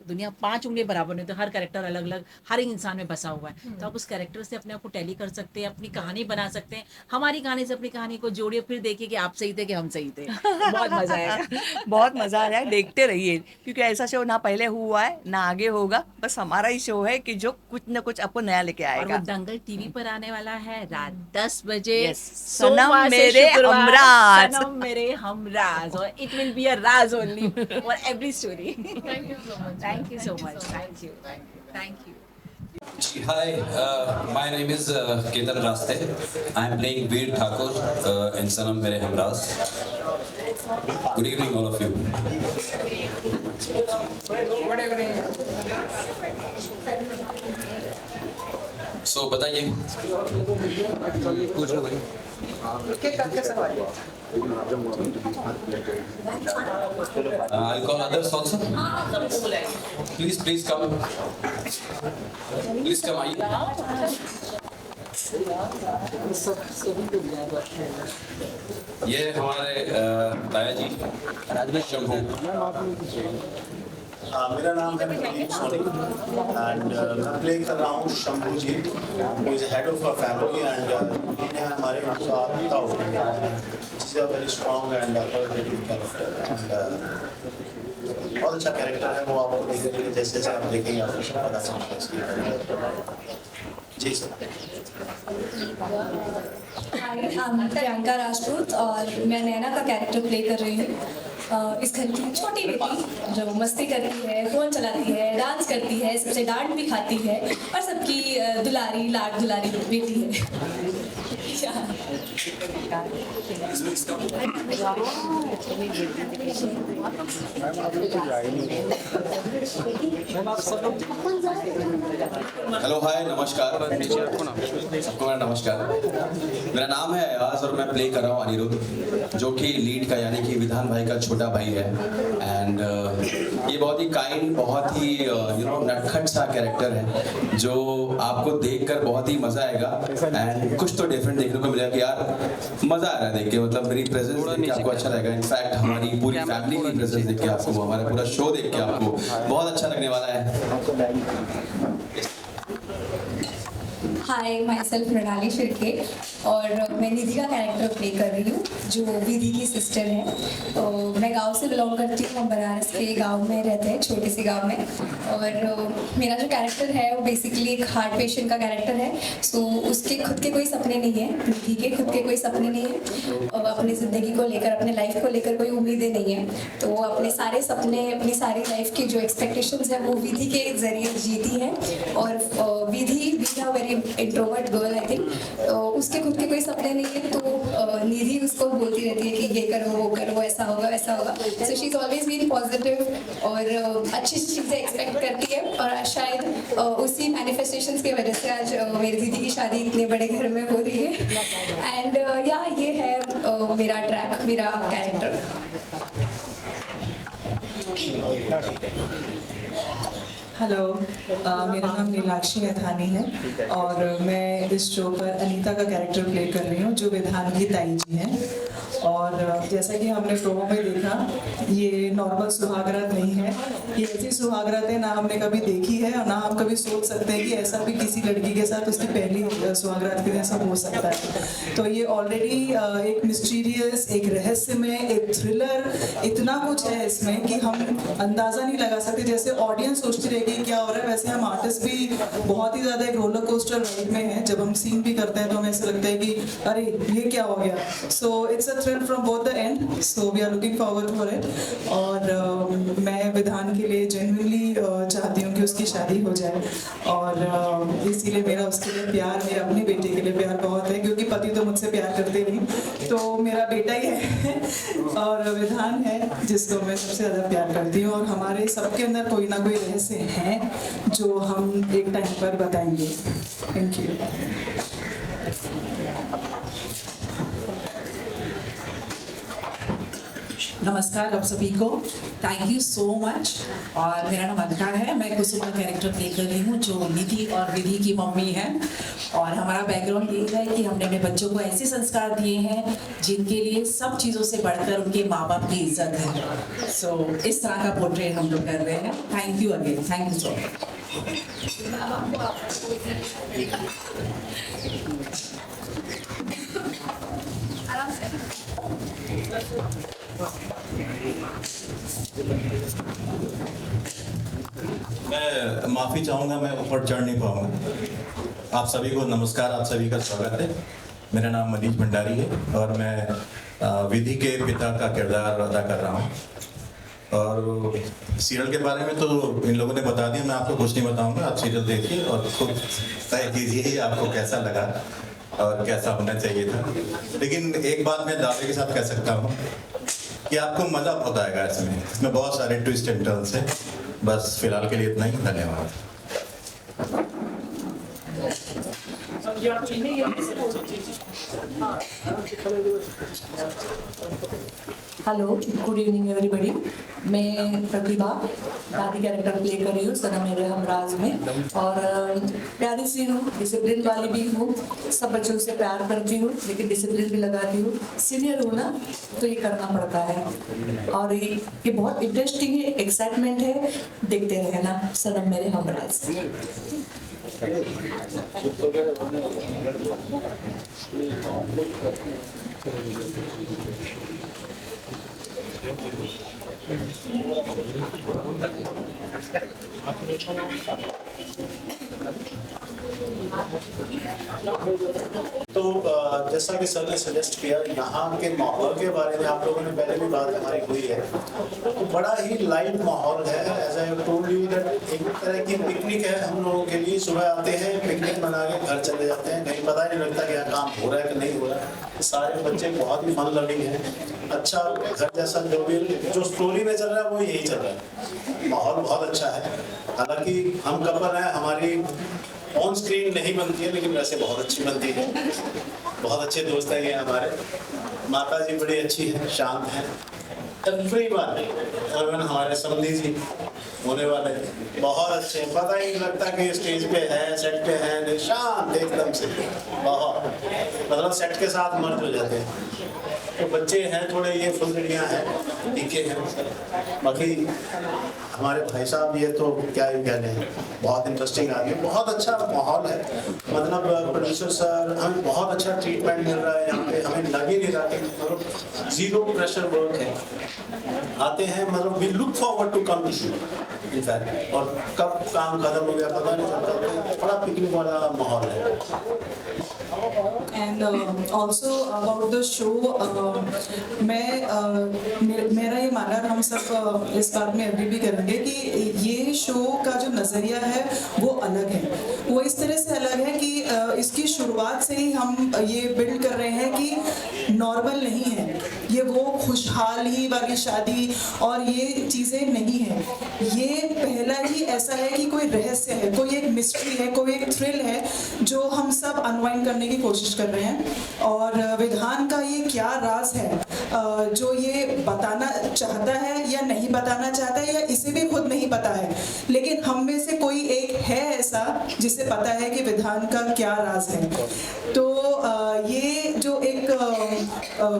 दुनिया 5 उंगली बराबर नहीं, तो हर कैरेक्टर अलग अलग हर एक इंसान में बसा हुआ है, तो आप उस कैरेक्टर से अपने आप को टैली कर सकते हैं, अपनी कहानी बना सकते हैं। हमारी कहानी से अपनी कहानी को जोड़िए, फिर देखिए कि आप सही थे कि हम सही थे। बहुत मजा आएगा। बहुत मजा आ रहा है, देखते रहिए, क्योंकि ऐसा शो ना पहले हुआ है ना आगे होगा। बस हमारा ही शो है कि जो कुछ ना कुछ आपको नया लेके और वो आएगा। दंगल टीवी पर आने वाला है रात 10 बजे। Yes. सोमवार से मेरे शुक्रवार, हमराज। सनम मेरे हमराज, और it will be a Raj only for every story. Thank you so much. Thank you so much. Thank you, thank you. Hi, my name is Ketan Raste. I am playing Veer Thakur in Sanam Mere Hamraz. Good evening, all of you. So, बताइए। I'll call others also. Please come. Please come. आइए। ये हमारे ताया जी राजवेश शंभू। मेरा नाम है Pradeep Soni and मैं play कर रहा हूँ Shambhu ji, who is head of a family and ये हमारे साथ ताऊ, is a very strong and positive character and बहुत अच्छा कैरेक्टर है। वो आपको देखेंगे, जैसे जैसे आप देखेंगे आपको सब पता चलेगा। जी सर। हाय, प्रियंका राजपूत और मैं नैना का कैरेक्टर प्ले कर रही हूँ। इस घर की छोटी बेटी जो मस्ती करती है, फ़ोन चलाती है, डांस करती है, सबसे डांट भी खाती है और सबकी दुलारी लाड दुलारी बेटी है। हेलो हाय नमस्कार सबको मेरा नमस्कार। मेरा नाम है अयाज और मैं प्ले कर रहा हूँ अनिरुद्ध, जो कि लीड का यानी कि विधान भाई का छोटा भाई है। एंड ये बहुत ही काइंड, बहुत ही नटखट सा कैरेक्टर है जो आपको देखकर बहुत ही मज़ा आएगा। एंड कुछ तो डिफरेंट देखने को मिलेगा कि यार मज़ा आ रहा है देख के, मतलब मेरी प्रेजेंस देख के आपको अच्छा लगेगा। इनफैक्ट हमारी पूरी फैमिली की प्रेजेंस देख के आपको, हमारा पूरा शो देख के आपको बहुत अच्छा लगने वाला है। हाय माई सेल्फ मृणाली शिर्के और मैं निधि का कैरेक्टर प्ले कर रही हूँ जो विधि की सिस्टर है। तो मैं गांव से बिलोंग करती हूँ, हम बनारस के गांव में रहते हैं, छोटे से गांव में। और मेरा जो कैरेक्टर है वो बेसिकली एक हार्ट पेशेंट का कैरेक्टर है। सो उसके खुद के कोई सपने नहीं है, निधि के खुद के कोई सपने नहीं है और अपनी ज़िंदगी को लेकर, अपने लाइफ को लेकर कोई उम्मीदें नहीं है। तो वो अपने सारे सपने, अपनी सारी लाइफ की जो एक्सपेक्टेशंस है वो विधि के जरिए जीती है। और Vidhi being a very introvert girl I think, उसके खुद के कोई सपने नहीं है। तो निधि उसको बोलती रहती है कि ये करो वो करो, ऐसा होगा वैसा होगा। So she is always been positive और अच्छी चीज़ें एक्सपेक्ट करती है। और शायद उसी मैनिफेस्टेशंस की वजह से आज मेरी दीदी की शादी इतने बड़े घर में हो रही है। एंड या ये है मेरा ट्रैक, मेरा कैरेक्टर। हेलो, मेरा नाम नीलाक्षी नथानी है और मैं इस शो पर अनीता का कैरेक्टर प्ले कर रही हूँ जो विधान की ताई जी हैं। और जैसा कि हमने प्रोमो में देखा, ये नॉर्मल सुहागरात नहीं है। ये ऐसी सुहागरातें ना हमने कभी देखी है और ना हम कभी सोच सकते हैं कि ऐसा भी किसी लड़की के साथ उसकी पहली सुहागरात के जैसा हो सकता है। तो ये ऑलरेडी एक मिस्टीरियस, एक रहस्यमय, एक थ्रिलर, इतना कुछ है इसमें कि हम अंदाज़ा नहीं लगा सकते। जैसे ऑडियंस सोचती रहेगी क्या हो रहा है, वैसे हम आर्टिस्ट भी बहुत ही ज़्यादा एक रोलर कोस्टर राइड में है। जब हम सीन भी करते हैं तो हमें ऐसा लगता है कि अरे ये क्या हो गया। So it's a thrill from both the end, so we are looking forward for it। और मैं विधान के लिए जेन्युइनली चाहती हूँ कि उसकी शादी हो जाए और इसीलिए मेरा उसके लिए प्यार, मेरे अपने बेटे के लिए प्यार बहुत है, क्योंकि पति तो मुझसे प्यार करते नहीं, तो मेरा बेटा ही है और विधान है जिसको मैं सबसे ज़्यादा प्यार करती हूँ। और हमारे सबके अंदर कोई ना कोई रहस्य है जो हम एक टाइम पर बताएंगे। Thank you. नमस्कार आप सभी को, थैंक यू सो मच। और मेरा नाम अलका है, मैं कुसुम का कैरेक्टर प्ले कर रही हूँ जो निधि और विधि की मम्मी है। और हमारा बैकग्राउंड ये है कि हमने अपने बच्चों को ऐसे संस्कार दिए हैं जिनके लिए सब चीज़ों से बढ़कर उनके माँ बाप की इज्जत है। सो इस तरह का पोर्ट्रेट हम लोग कर रहे हैं। Thank you again, thank you so much. मैं माफ़ी चाहूँगा, मैं ऊपर चढ़ नहीं पाऊँगा। आप सभी को नमस्कार, आप सभी का स्वागत है। मेरा नाम मनीष भंडारी है और मैं विधि के पिता का किरदार अदा कर रहा हूँ। और सीरियल के बारे में तो इन लोगों ने बता दिया, मैं आपको कुछ नहीं बताऊँगा। आप सीरियल देखिए और खुद तय कीजिए आपको कैसा लगा और कैसा होना चाहिए था। लेकिन एक बात मैं दावे के साथ कह सकता हूँ कि आपको मज़ा बहुत आएगा इसमें बहुत सारे ट्विस्ट एंड टर्न्स हैं। बस फिलहाल के लिए इतना ही, धन्यवाद। Hello, good evening everybody. मैं प्रतिभा दादी कैरेक्टर प्ले कर रही हूँ सनम मेरे हमराज में। और प्यारी सी हूँ, डिसिप्लिन वाली भी हूँ, सब बच्चों से प्यार करती हूँ लेकिन डिसिप्लिन भी लगाती हूँ। सीनियर हूँ ना, तो ये करना पड़ता है। और ये बहुत इंटरेस्टिंग है, एक्साइटमेंट है, देखते रहना सनम मेरे हमराज। तो जैसा कि सर ने सजेस्ट किया, यहाँ के माहौल के बारे में आप लोगों ने पहले भी बात हमारी हुई है, तो बड़ा ही लाइट माहौल है। As I told you that एक तरह की पिकनिक है हम लोगों के लिए। सुबह आते हैं, पिकनिक मना के घर चले जाते हैं, कहीं पता ही नहीं लगता कि यहाँ काम हो रहा है कि नहीं हो रहा है। सारे बच्चे बहुत ही फन लविंग हैं। अच्छा घर जैसा जो स्टोरी में चल रहा है वो यही चल रहा है। माहौल बहुत अच्छा है। हालांकि हम कपल हैं, हमारी ऑन स्क्रीन नहीं बनती है लेकिन वैसे बहुत अच्छी बनती है। बहुत अच्छे दोस्त हैं ये हमारे। माता जी बड़ी अच्छी हैं, शांत हैं। तकरीबन हमारे समधी जी होने वाले हैं, बहुत अच्छे हैं। पता ही नहीं लगता कि स्टेज पे है, सेट पे है, शांत एकदम से। बहुत मतलब सेट के साथ मर्ज हो जाते हैं। तो बच्चे हैं थोड़े, ये फुलझड़ियाँ हैं, टीके हैं। बाकी हमारे भाई साहब ये तो क्या ही कहने हैं, बहुत इंटरेस्टिंग आदमी, बहुत अच्छा माहौल है। मतलब प्रोड्यूसर सर, हमें बहुत अच्छा ट्रीटमेंट मिल रहा है यहाँ पे। हमें लग ही नहीं रहा कि मतलब जीरो प्रेशर वर्क है। आते हैं, मतलब we look forward to come to shoot in fact, और कब काम खत्म हो गया पता नहीं चलता। बड़ा पिकनिक वाला माहौल है। And also about the show, मेरा ये मानना, हम सब इस बात में एग्री भी करेंगे कि ये शो का जो नज़रिया है वो अलग है। वो इस तरह से अलग है कि इसकी शुरुआत से ही हम ये बिल्ड कर रहे हैं कि नॉर्मल नहीं है ये, वो खुशहाली वाली शादी और ये चीज़ें नहीं है। ये पहला ही ऐसा है कि कोई रहस्य है, कोई एक मिस्ट्री है, कोई एक थ्रिल है जो हम सब अनवाइंड करने की कोशिश कर रहे हैं। और विधान का ये क्या राज है जो ये बताना चाहता है या नहीं बताना चाहता है, या इसे भी खुद नहीं पता है, लेकिन हम में से कोई एक है ऐसा जिसे पता है कि विधान का क्या राज है। तो ये जो एक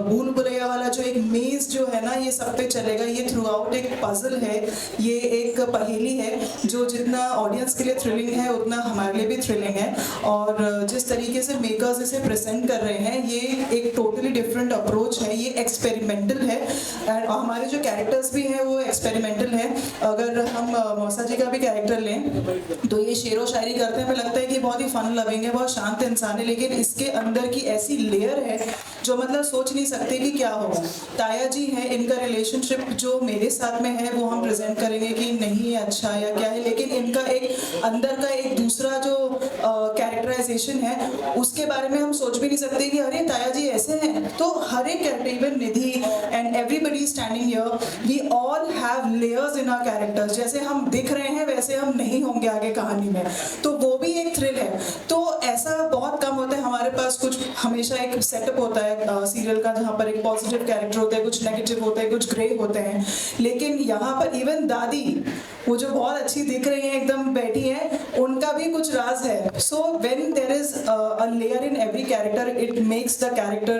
भूल भुलैया वाला जो एक मेज जो है ना, ये सब पे चलेगा। ये थ्रू आउट एक पजल है, ये एक पहेली है जो जितना ऑडियंस के लिए थ्रिलिंग है उतना हमारे लिए भी थ्रिलिंग है। और जिस तरीके से मेकर्स इसे प्रेजेंट कर रहे हैं, ये एक टोटली डिफरेंट अप्रोच है, ये एक्सपेरिमेंटल है। एंड हमारे जो कैरेक्टर्स भी हैं वो एक्सपेरिमेंटल है। अगर हम मौसा जी का भी कैरेक्टर लें तो ये शेरो शायरी करते हैं, हमें लगता है कि बहुत ही फन लविंग है, बहुत शांत इंसान है, लेकिन इसके अंदर की ऐसी लेयर है जो मतलब सोच नहीं सकते कि क्या होगा। ताया जी है, इनका रिलेशनशिप जो मेरे साथ में है वो हम प्रेजेंट करेंगे कि नहीं है अच्छा या क्या है, लेकिन इनका एक अंदर का एक दूसरा जो कैरेक्टराइजेशन है उसके बारे में हम सोच भी नहीं सकते कि अरे ताया जी ऐसे हैं। तो हर एक character, even Nidhi and everybody standing here, we all have layers in our characters. जैसे हम दिख रहे हैं वैसे हम नहीं होंगे आगे कहानी में, तो वो भी एक थ्रिल है। तो ऐसा बहुत कम होता है हमारे पास। कुछ हमेशा एक सेटअप होता है सीरियल का जहाँ पर एक पॉजिटिव कैरेक्टर होता है, कुछ नेगेटिव होता है, कुछ ग्रे होते हैं, लेकिन यहाँ पर इवन दादी वो जो बहुत अच्छी दिख रही है, एकदम बैठी है, उनका भी कुछ राज है। So when there is a layer in every character, it makes the character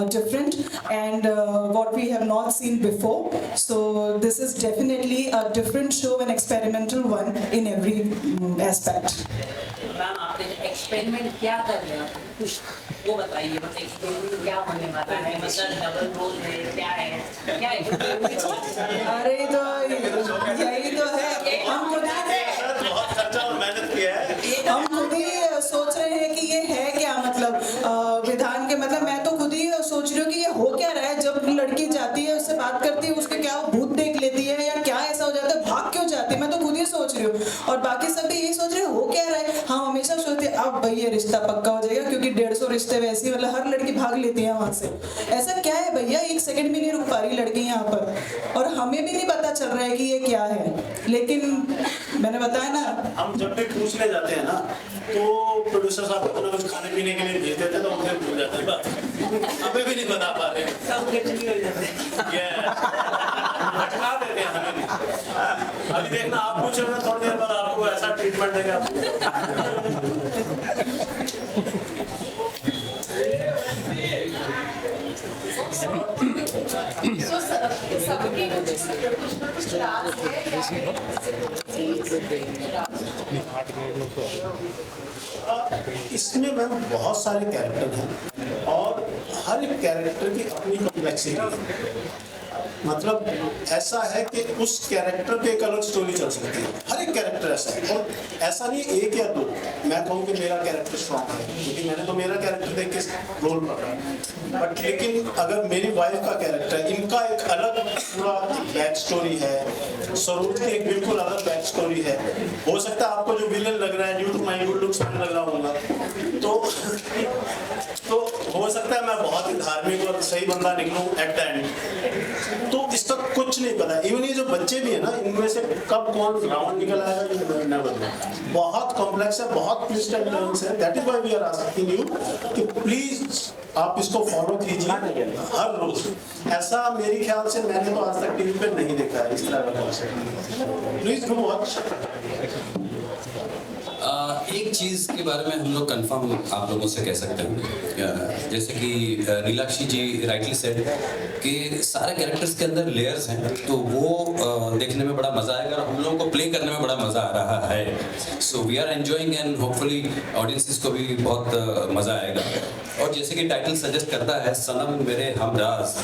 different and what we have not seen before. So this is definitely a different show, an experimental one in every aspect. Ma'am आपने experiment क्या कर रहे हैं कुछ वो बताइए, मतलब experiment क्या होने वाला है, मतलब डबल रोल है, क्या है, क्या है? अरे तो यही तो है, हम खुद बहुत खर्चा और मेहनत किया है। हम खुद ही सोच रहे हैं कि ये है क्या, मतलब विधान के, मतलब मैं तो खुद ही सोच रही हूँ कि ये हो क्या रहा है। जब लड़की जाती है उससे बात करती है, उसके क्या वो भूत देख लेती है या क्या ऐसा हो जाता है, भाग क्यों जाती है, मैं तो खुद ही सोच रही हूँ। और बाकी सब भी यही सोच रहे हैं हो क्या रहा है। हम हमेशा सोचते हैं अब भैया रिश्ता पक्का हो जाएगा, क्योंकि 150 रिश्ते वैसे ही, मतलब हर लड़की भाग लेती है वहां से। ऐसा क्या है भैया, एक सेकंड भी नहीं रुक पा रही लड़की यहाँ पर, और हमें भी नहीं पता चल रहा है कि ये क्या है। लेकिन मैंने बताया ना, हम जब भी पूछने जाते हैं ना तो प्रोड्यूसर साहब को कुछ खाने पीने के लिए भेज देते हैं, तो उन्हें भूल जाते हैं, हमें भी नहीं बता पा रहे, सब कुछ नहीं हो जाते भटका देते हैं हमें भी। अभी देखना, आप पूछ रहे हो थोड़ी देर बाद आपको ऐसा ट्रीटमेंट देगा। सबके कुछ राज है। इसमें मैम बहुत सारे कैरेक्टर हैं और हर एक कैरेक्टर की अपनी कॉम्प्लेक्सिटी है। मतलब ऐसा है कि उस कैरेक्टर पे एक अलग स्टोरी चल सकती है, हर एक कैरेक्टर ऐसा है। और ऐसा नहीं एक या दो, मैं कहूँ कि मेरा कैरेक्टर स्ट्रॉन्ग है क्योंकि मैंने तो मेरा कैरेक्टर देख के रोल पढ़ा है, बट लेकिन अगर मेरी वाइफ का कैरेक्टर है, इनका एक अलग पूरा बैक स्टोरी है, सरोज की एक बिल्कुल अलग बैक स्टोरी है। हो सकता है आपको जो विलेन लग रहा है due to my good looks में लग रहा होगा, तो हो सकता है मैं बहुत ही धार्मिक और सही बंदा निकलूं एट द एंड, तो इसका कुछ नहीं पता। इवन ये जो बच्चे भी है ना, इनमें से कब कौन रावण निकल आएगा ये नेवर नो। बहुत कॉम्प्लेक्स है, बहुत ट्विस्ट एंड टर्न्स है। That is why we are asking you कि प्लीज आप इसको फॉलो कीजिए हर रोज। ऐसा मेरे ख्याल से मैंने तो आज तक टीवी पे नहीं देखा है इस तरह का कॉन्सेप्ट। Please do watch. एक चीज़ के बारे में हम लोग कंफर्म आप लोगों से कह सकते हैं, जैसे कि नीलाक्षी जी राइटली सेड कि सारे कैरेक्टर्स के अंदर लेयर्स हैं, तो वो देखने में बड़ा मज़ा आएगा और हम लोगों को प्ले करने में बड़ा मज़ा आ रहा है। So we are enjoying and hopefully audiences को भी बहुत मज़ा आएगा। और जैसे कि टाइटल सजेस्ट करता है सनम मेरे हम राज,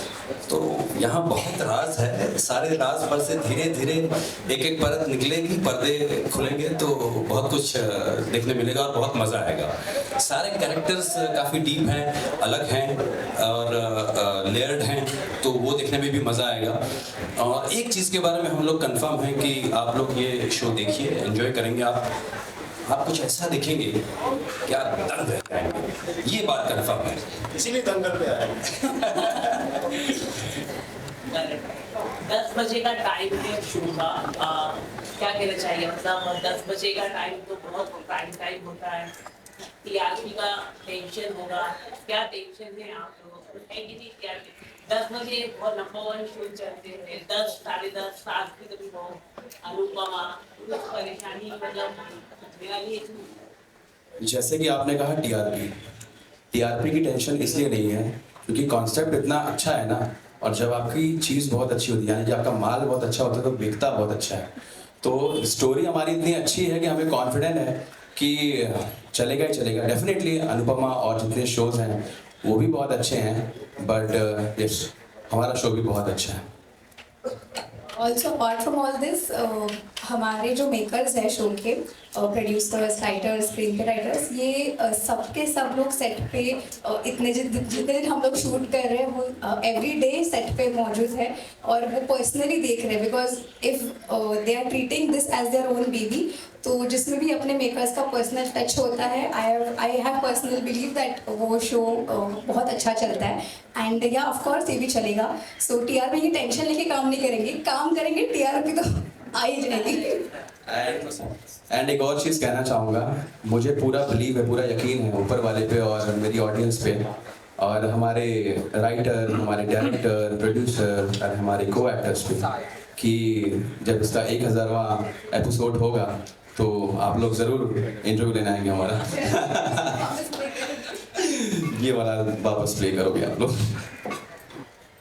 तो यहाँ बहुत राज है। सारे राज पर से धीरे धीरे एक एक परत निकलेगी, पर्दे खुलेंगे तो बहुत कुछ देखने मिलेगा और बहुत मज़ा आएगा। सारे कैरेक्टर्स काफ़ी डीप हैं, अलग हैं और लेयर्ड हैं, तो वो देखने में भी मज़ा आएगा। और एक चीज़ के बारे में हम लोग कंफर्म हैं कि आप लोग ये शो देखिए, एंजॉय करेंगे। आप कुछ ऐसा देखेंगे क्या दंग रह जाएंगे, ये बात कंफर्म है, इसीलिए दंगल पे आए। 10 बजे का टाइम है शो का, क्या कहना चाहिए? मतलब 10 बजे का टाइम तो बहुत प्राइम टाइम होता है, टीआरपी का टेंशन होगा, क्या टेंशन है आप लोगों को? है कि नहीं टीआरपी? 10 बजे बहुत नंबर 1 शो चलते हैं, 10 साढ़े 10 7 की कभी बहुत अनुपमा, कुछ परेशानी मतलब मेरा ये। जैसे कि आपने कहा टीआरपी की टेंशन इसलिए नहीं है क्योंकि कॉन्सेप्ट इतना अच्छा है ना, और जब आपकी चीज़ बहुत अच्छी होती है, यानी कि आपका माल बहुत अच्छा होता है, तो बिकता बहुत अच्छा है। तो स्टोरी हमारी इतनी अच्छी है कि हमें कॉन्फिडेंट है कि चलेगा ही चलेगा। डेफिनेटली अनुपमा और जितने शोज हैं वो भी बहुत अच्छे हैं, बट यस हमारा शो भी बहुत अच्छा है। Also apart from all this, हमारे जो मेकर्स हैं शो के, प्रोड्यूसर्स, राइटर्स, स्क्रीन पे राइटर्स, ये सबके सब लोग सेट पे जितने दिन हम लोग शूट कर रहे हैं वो एवरी डे सेट पे मौजूद है और वो पर्सनली देख रहे हैं, because if they are treating this as their own baby, तो जिसमें भी अपने मेकर्स का पर्सनल टच होता है, I have personal believe that वो शो बहुत अच्छा चलता है। एंड या ऑफ कोर्स ये भी चलेगा। सो टीआरपी की टेंशन लेके काम नहीं करेंगे, काम करेंगे, टीआरपी तो आ ही जाएगी। एंड एक और चीज़ कहना चाहूँगा, मुझे पूरा बिलीव है, पूरा यकीन है ऊपर वाले पे और मेरी ऑडियंस पे और हमारे राइटर, हमारे डायरेक्टर, प्रोड्यूसर और हमारे को एक्टर्स पे कि जब इसका 1000वां एपिसोड होगा तो आप लोग ज़रूर इंटरव्यू लेने आएंगे हमारा। ये वाला वापस प्ले करोगे आप लोग।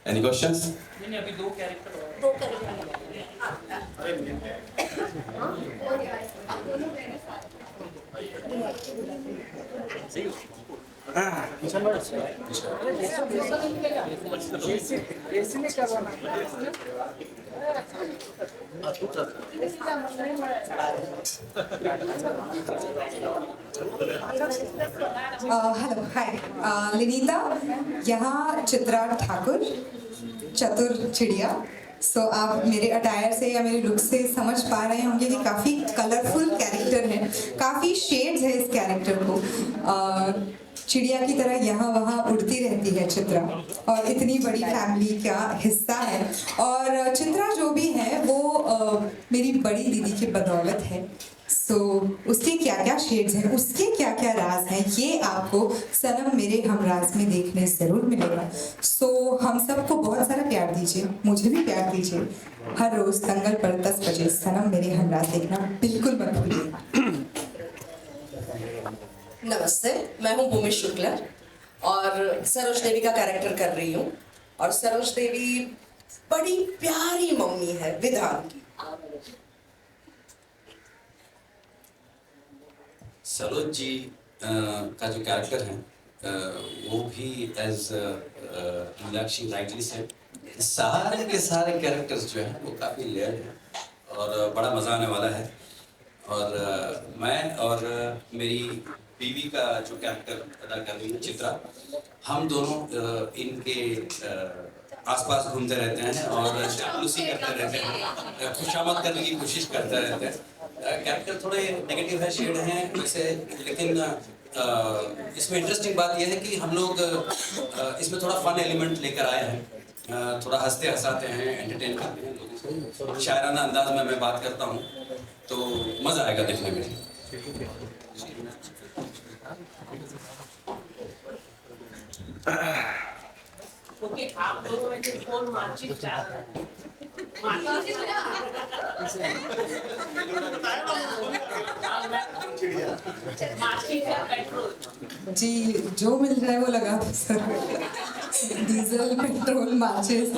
Any questions? अभी 2 कैरेक्टर हेलो, हाय, लिनीता, यहाँ चित्रा ठाकुर, चतुर चिड़िया। सो आप मेरे अटायर से या मेरे लुक से समझ पा रहे होंगे कि काफ़ी कलरफुल कैरेक्टर है, काफ़ी शेड्स है इस कैरेक्टर को। चिड़िया की तरह यहाँ वहाँ उड़ती रहती है चित्रा और इतनी बड़ी फैमिली का हिस्सा है। और चित्रा जो भी है वो मेरी बड़ी दीदी की बदौलत है। सो उसके क्या क्या शेड्स हैं, उसके क्या क्या राज हैं, ये आपको सनम मेरे हमराज में देखने ज़रूर मिलेगा। सो हम सबको बहुत सारा प्यार दीजिए, मुझे भी प्यार दीजिए। हर रोज़ दंगल पर 10 बजे सनम मेरे हमराज देखना बिल्कुल मत भूलिएगा। नमस्ते, मैं हूँ भूमिश शुक्ला और सरोज देवी का कैरेक्टर कर रही हूँ। और सरोज देवी बड़ी प्यारी मम्मी है विधान की। सरोज जी का जो कैरेक्टर है वो भी एज नीलाक्षी राइटली सेड सारे के सारे कैरेक्टर्स जो हैं वो काफ़ी लेयर्ड हैं और बड़ा मज़ा आने वाला है। और मैं और मेरी बीवी का जो कैरेक्टर अदा कर रही है चित्रा, हम दोनों इनके आसपास घूमते रहते हैं और चापलूसी करते रहते हैं, खुशामद करने की कोशिश करते रहते हैं। कैरेक्टर थोड़े नेगेटिव है, शेड हैं वैसे, लेकिन इसमें इंटरेस्टिंग बात यह है कि हम लोग इसमें थोड़ा फन एलिमेंट लेकर आए हैं, थोड़ा हंसते हंसाते हैं, एंटरटेन करते हैं लोगों को, शायराना अंदाज में मैं बात करता हूँ, तो मज़ा आएगा देखने में। ओके, आप दोनों में से कौन मार्चिस चाह रहा है? जी, जो मिल रहा है वो लगा दो सर। डीजल, पेट्रोल, माचिस।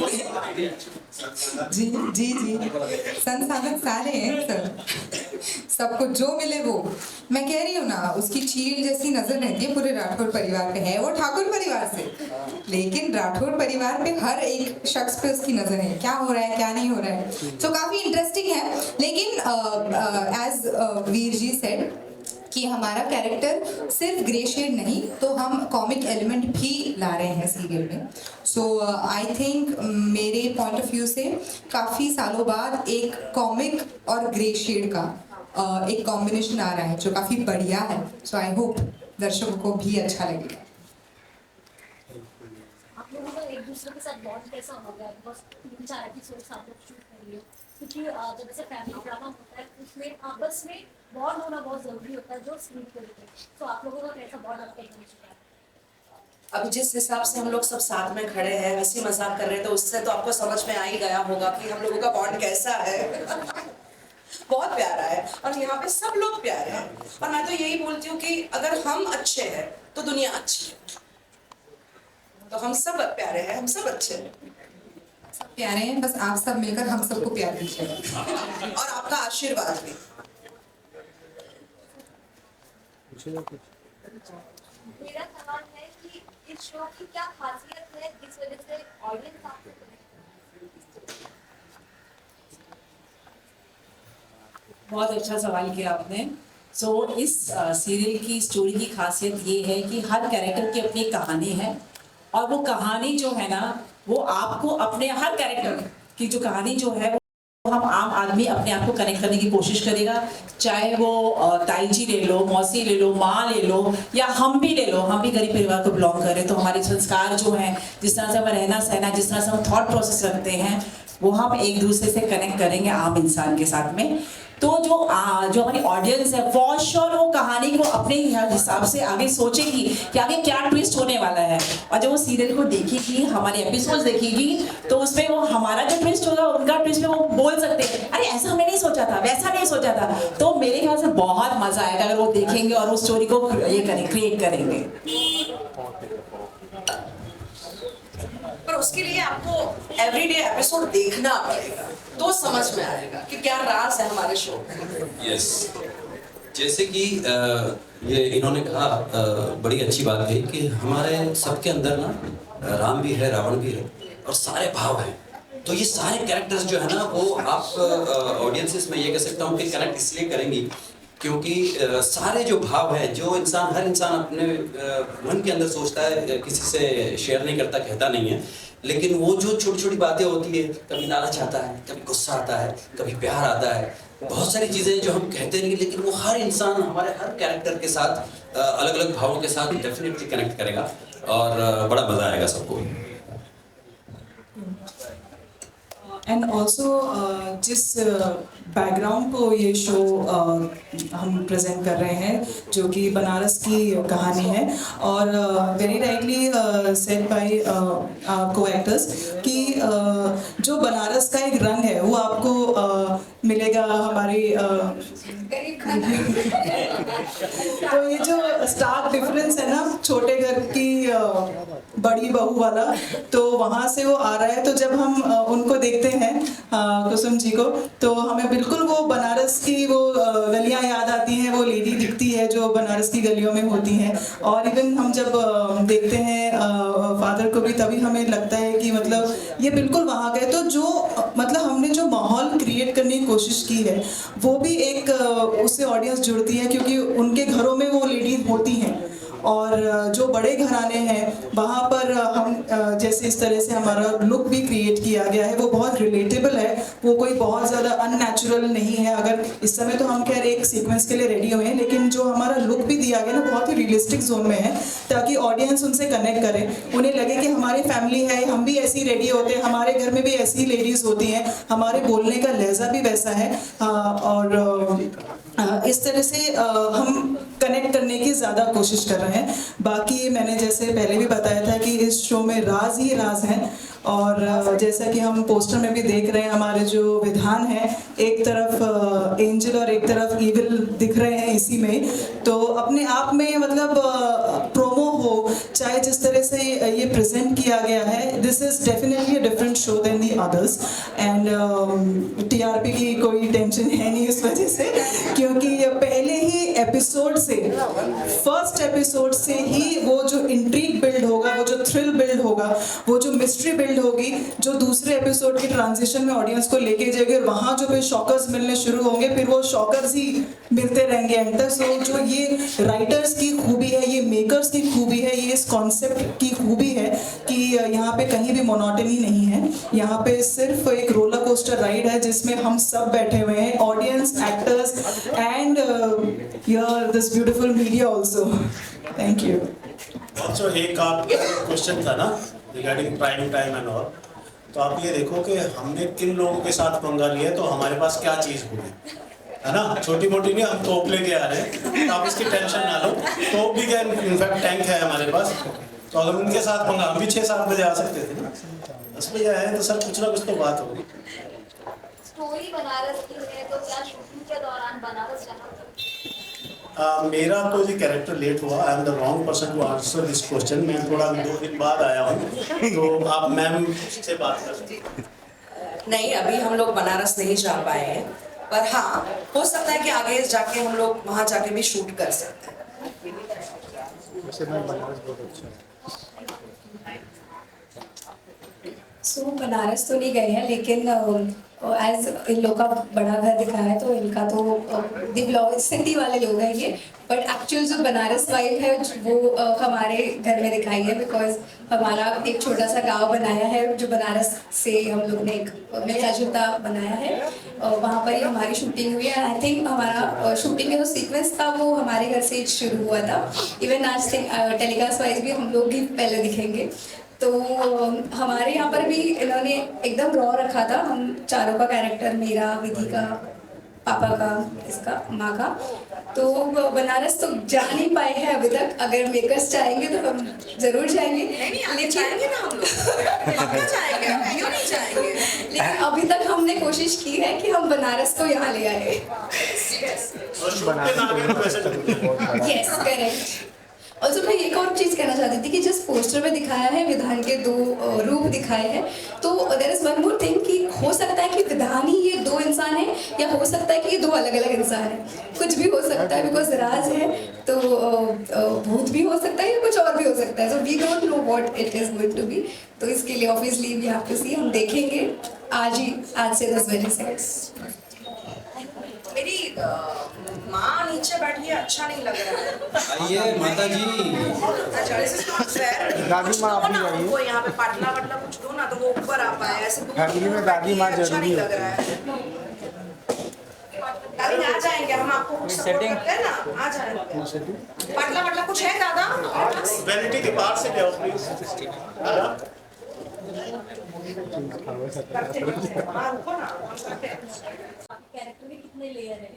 जी जी जी, संसाधन सारे हैं सर, सबको जो मिले वो। मैं कह रही हूँ ना, उसकी चील जैसी नजर रहती है पूरे राठौर परिवार पे। है वो ठाकुर परिवार से, लेकिन राठौर परिवार पे हर एक शख्स पे उसकी नजर है, क्या हो रहा है क्या नहीं हो रहा है। तो काफी इंटरेस्टिंग है। लेकिन एज वीर जी सेड कि हमारा कैरेक्टर सिर्फ ग्रे शेड नहीं, तो हम कॉमिक एलिमेंट भी ला रहे हैं सीरियल में। सो आई थिंक मेरे पॉइंट ऑफ व्यू से काफ़ी सालों बाद एक कॉमिक और ग्रे शेड का एक कॉम्बिनेशन आ रहा है जो काफ़ी बढ़िया है। सो आई होप दर्शकों को भी अच्छा लगेगा। आप लोगों का एक दूसरे के साथ बॉन्ड कैसा हो गया? बस 3-4 एपिसोड्स आप लोग शूट कर रही हो, क्योंकि जब ऐसे फैमिली ड्रामा होता है उसमें आपस में बॉन्ड होना बहुत जरूरी होता है जो स्क्रीन पे होता है। तो आप लोगों का कैसा बॉन्ड आपका बन चुका है? अब जिस हिसाब से हम लोग सब साथ में खड़े हैं, हंसी मजाक कर रहे हैं, तो उससे तो आपको समझ में आ ही गया होगा कि हम लोगों का बॉन्ड कैसा है। बहुत प्यारा है और यहाँ पे सब लोग प्यारे हैं। और मैं तो यही बोलती हूँ कि अगर हम अच्छे हैं तो दुनिया अच्छी है। तो हम सब प्यारे हैं, हम सब अच्छे हैं, सब प्यारे हैं, बस आप सब मिलकर हम सबको प्यार दीजिएगा और आपका आशीर्वाद भी। मेरा सवाल है कि इस शो की क्या खासियत है जिस वजह से ऑडियंस आपको बहुत अच्छा सवाल किया आपने। इस सीरियल की स्टोरी की खासियत ये है कि हर कैरेक्टर की अपनी कहानी है और वो कहानी जो है ना, वो आपको अपने हर कैरेक्टर की जो कहानी जो है वो हम आम आदमी अपने आप को कनेक्ट करने की कोशिश करेगा। चाहे वो ताई जी ले लो, मौसी ले लो, माँ ले लो, या हम भी ले लो, हम भी गरीब परिवार को बिलोंग करें, तो हमारे संस्कार जो हैं, जिस तरह से हमें रहना सहना, जिस तरह से हम थॉट प्रोसेस रखते हैं, वो हम एक दूसरे से कनेक्ट करेंगे आम इंसान के साथ में। तो जो हमारी ऑडियंस है फॉर श्योर वो कहानी को अपने हिसाब से आगे सोचेगी कि आगे क्या ट्विस्ट होने वाला है। और जब वो सीरियल को देखेगी, हमारे एपिसोड्स देखेगी, तो उसमें वो हमारा जो ट्विस्ट होगा, उनका ट्विस्ट में वो बोल सकते हैं, अरे ऐसा हमने नहीं सोचा था, वैसा नहीं सोचा था। तो मेरे ख्याल से बहुत मजा आएगा अगर वो देखेंगे और उस स्टोरी को ये करें, क्रिएट करेंगे। पर उसके लिए आपको एवरीडे एपिसोड देखना पड़ेगा, तो समझ में आएगा कि क्या राज है हमारे शो में। यस, जैसे कि ये इन्होंने कहा, बड़ी अच्छी बात है कि हमारे सबके अंदर ना राम भी है, रावण भी है और सारे भाव हैं। तो ये सारे कैरेक्टर्स जो है ना, वो आप ऑडियंसेस में ये कह सकता हूँ कि कनेक्ट इसलिए करेंगी क्योंकि सारे जो भाव हैं, जो इंसान, हर इंसान अपने मन के अंदर सोचता है, किसी से शेयर नहीं करता, कहता नहीं है, लेकिन वो जो छोटी छोटी बातें होती है, कभी लालच आता है, कभी गुस्सा आता है, कभी प्यार आता है, बहुत सारी चीज़ें जो हम कहते नहीं, लेकिन वो हर इंसान हमारे हर कैरेक्टर के साथ अलग अलग भावों के साथ डेफिनेटली कनेक्ट करेगा और बड़ा मज़ा आएगा सबको। एंड ऑल्सो जिस बैकग्राउंड को ये शो हम प्रेजेंट कर रहे हैं, जो कि बनारस की कहानी है, और वेरी राइटली सेड बाय को एक्टर्स कि जो बनारस का एक रंग है वो आपको मिलेगा हमारी तो ये जो स्टार्क डिफरेंस है ना, छोटे घर की बड़ी बहू वाला, तो वहाँ से वो आ रहा है। तो जब हम उनको देखते हैं कुसुम जी को, तो हमें बिल्कुल वो बनारस की वो गलियाँ याद आती हैं, वो लेडी दिखती है जो बनारस की गलियों में होती हैं। और इवन हम जब देखते हैं फादर को भी, तभी हमें लगता है कि मतलब ये बिल्कुल वहाँ गए। तो जो मतलब हमने जो माहौल क्रिएट करने की कोशिश की है वो भी एक उससे ऑडियंस जुड़ती है, क्योंकि उनके घरों में वो लेडी होती हैं। और जो बड़े घराने हैं वहाँ पर हम जैसे इस तरह से हमारा लुक भी क्रिएट किया गया है, वो बहुत रिलेटेबल है, वो कोई बहुत ज़्यादा अननेचुरल नहीं है। अगर इस समय तो हम खैर एक सीक्वेंस के लिए रेडी हुए हैं, लेकिन जो हमारा लुक भी दिया गया ना बहुत ही रियलिस्टिक जोन में है, ताकि ऑडियंस उनसे कनेक्ट करे, उन्हें लगे कि हमारी फैमिली है, हम भी ऐसी रेडी होते हैं, हमारे घर में भी ऐसी लेडीज़ होती हैं, हमारे बोलने का लहजा भी वैसा है। और इस तरह से हम कनेक्ट करने की ज़्यादा कोशिश कर रहे हैं। बाकी मैंने जैसे पहले भी बताया था कि इस शो में राज ही राज हैं, और जैसा कि हम पोस्टर में भी देख रहे हैं, हमारे जो विधान है एक तरफ एंजल और एक तरफ ईविल दिख रहे हैं इसी में। तो अपने आप में मतलब प्रोमो हो, चाहे जिस तरह से ये प्रेजेंट किया गया है, this is definitely a different show than the others. And TRP की कोई टेंशन है नहीं इस वजह से, क्योंकि पहले ही एपिसोड से, फर्स्ट एपिसोड से ही वो जो इंट्रीग बिल्ड होगा, वो जो थ्रिल बिल्ड होगा, वो जो मिस्ट्री बिल्ड होगी, जो दूसरे एपिसोड के ट्रांजिशन में ऑडियंस को लेके जाएगी, और वहाँ जो फिर शॉकर्स मिलने शुरू होंगे, फिर वो शॉकर्स ही मिलते रहेंगे एंड तक। सो जो ये राइटर्स की खूबी है, ये मेकर्स की खूबी है, ये इस कॉन्सेप्ट की खूबी है कि यहाँ पे कहीं भी मोनोटनी नहीं है, यहाँ पे सिर्फ एक रोलर कोस्टर राइड है जिसमें हम सब बैठे हुए हैं, audience, actors and your this beautiful media also. Thank you. Also एक आपका क्वेश्चन था ना regarding prime time and all, तो आप ये देखो कि हमने किन लोगों के साथ पंगा लिया, तो हमारे पास क्या चीज़ हुई है ना, छोटी मोटी नहीं, हम तोप लेके आ रहे हैं, तो आप इसकी टेंशन ना लो। तोप भी क्या, इनफैक्ट टैंक है हमारे पास, तो अगर उनके साथ पंगा, हम भी 6-7 बजे आ सकते थे ना, 10 बजे आए तो सर कुछ ना कुछ तो बात होगी। स्टोरी बनारस की है, तो क्या शूटिंग के दौरान बनारस जाना? मेरा तो जी कैरेक्टर लेट हुआ, I am the wrong person to answer this question. मैं थोड़ा 2 दिन बाद आया हूँ, तो आप मैम से बात कर सकते हैं। नहीं, अभी हम लोग बनारस नहीं जा पाए हैं, पर हाँ हो सकता है कि आगे जाके हम लोग वहाँ जाके भी शूट कर सकते हैं। सो बनारस तो नहीं गए हैं, लेकिन एज इन लोग का बड़ा घर दिखाया है, तो इनका तो सिंधी वाले लोग हैं ये, बट एक्चुअल जो बनारस वाइब है वो हमारे घर में दिखाई है, बिकॉज हमारा एक छोटा सा गांव बनाया है जो बनारस से हम लोग ने एक मिलता जुलता बनाया है, वहाँ पर ही हमारी शूटिंग हुई है। आई थिंक हमारा शूटिंग में जो सीक्वेंस था वो हमारे घर से शुरू हुआ था। इवन आज टेलीकास्ट वाइज भी हम लोग ही पहले दिखेंगे। तो हमारे यहाँ पर भी इन्होंने एकदम रॉ रखा था, हम चारों का कैरेक्टर, मेरा, विधि का, पापा का, इसका, माँ का। तो बनारस तो जा नहीं पाए हैं अभी तक, अगर मेकर्स चाहेंगे तो हम जरूर जाएंगे। लेकिन जाएंगे ना हम लोग जाएंगे, क्यों नहीं जाएंगे? लेकिन अभी तक हमने कोशिश की है कि हम बनारस को यहाँ ले आए। Yes, correct. ऑल्सो मैं एक और चीज़ कहना चाहती थी कि जिस पोस्टर में दिखाया है विधान के 2 रूप दिखाए हैं, तो there is one more thing कि हो सकता है कि विधान ही ये 2 इंसान है, या हो सकता है कि ये 2 अलग अलग इंसान हैं, कुछ भी हो सकता है, बिकॉज राज है तो भूत भी हो सकता है या कुछ और भी हो सकता है। So we don't know what it is going to be, तो इसके लिए obviously we have to see, हम देखेंगे आज से 10 बजे से। मेरी माँ नीचे बैठी है, अच्छा नहीं लग रहा है। आइए माता जी। दादी माँ आप भी आइए। वो यहाँ पे पाटला वाटला कुछ दो ना, तो वो ऊपर आ पाए। ऐसे फैमिली में दादी माँ अच्छा जरूरी नहीं है। लग रहा है। दादी आ जाएंगे, हम आपको कुछ सपोर्ट करते हैं ना, आ जाएंगे। पाटला वाटला कुछ है दादा? वैनिटी के पार से जाओ प्लीज। कैरेक्टर में कितने लेयर है?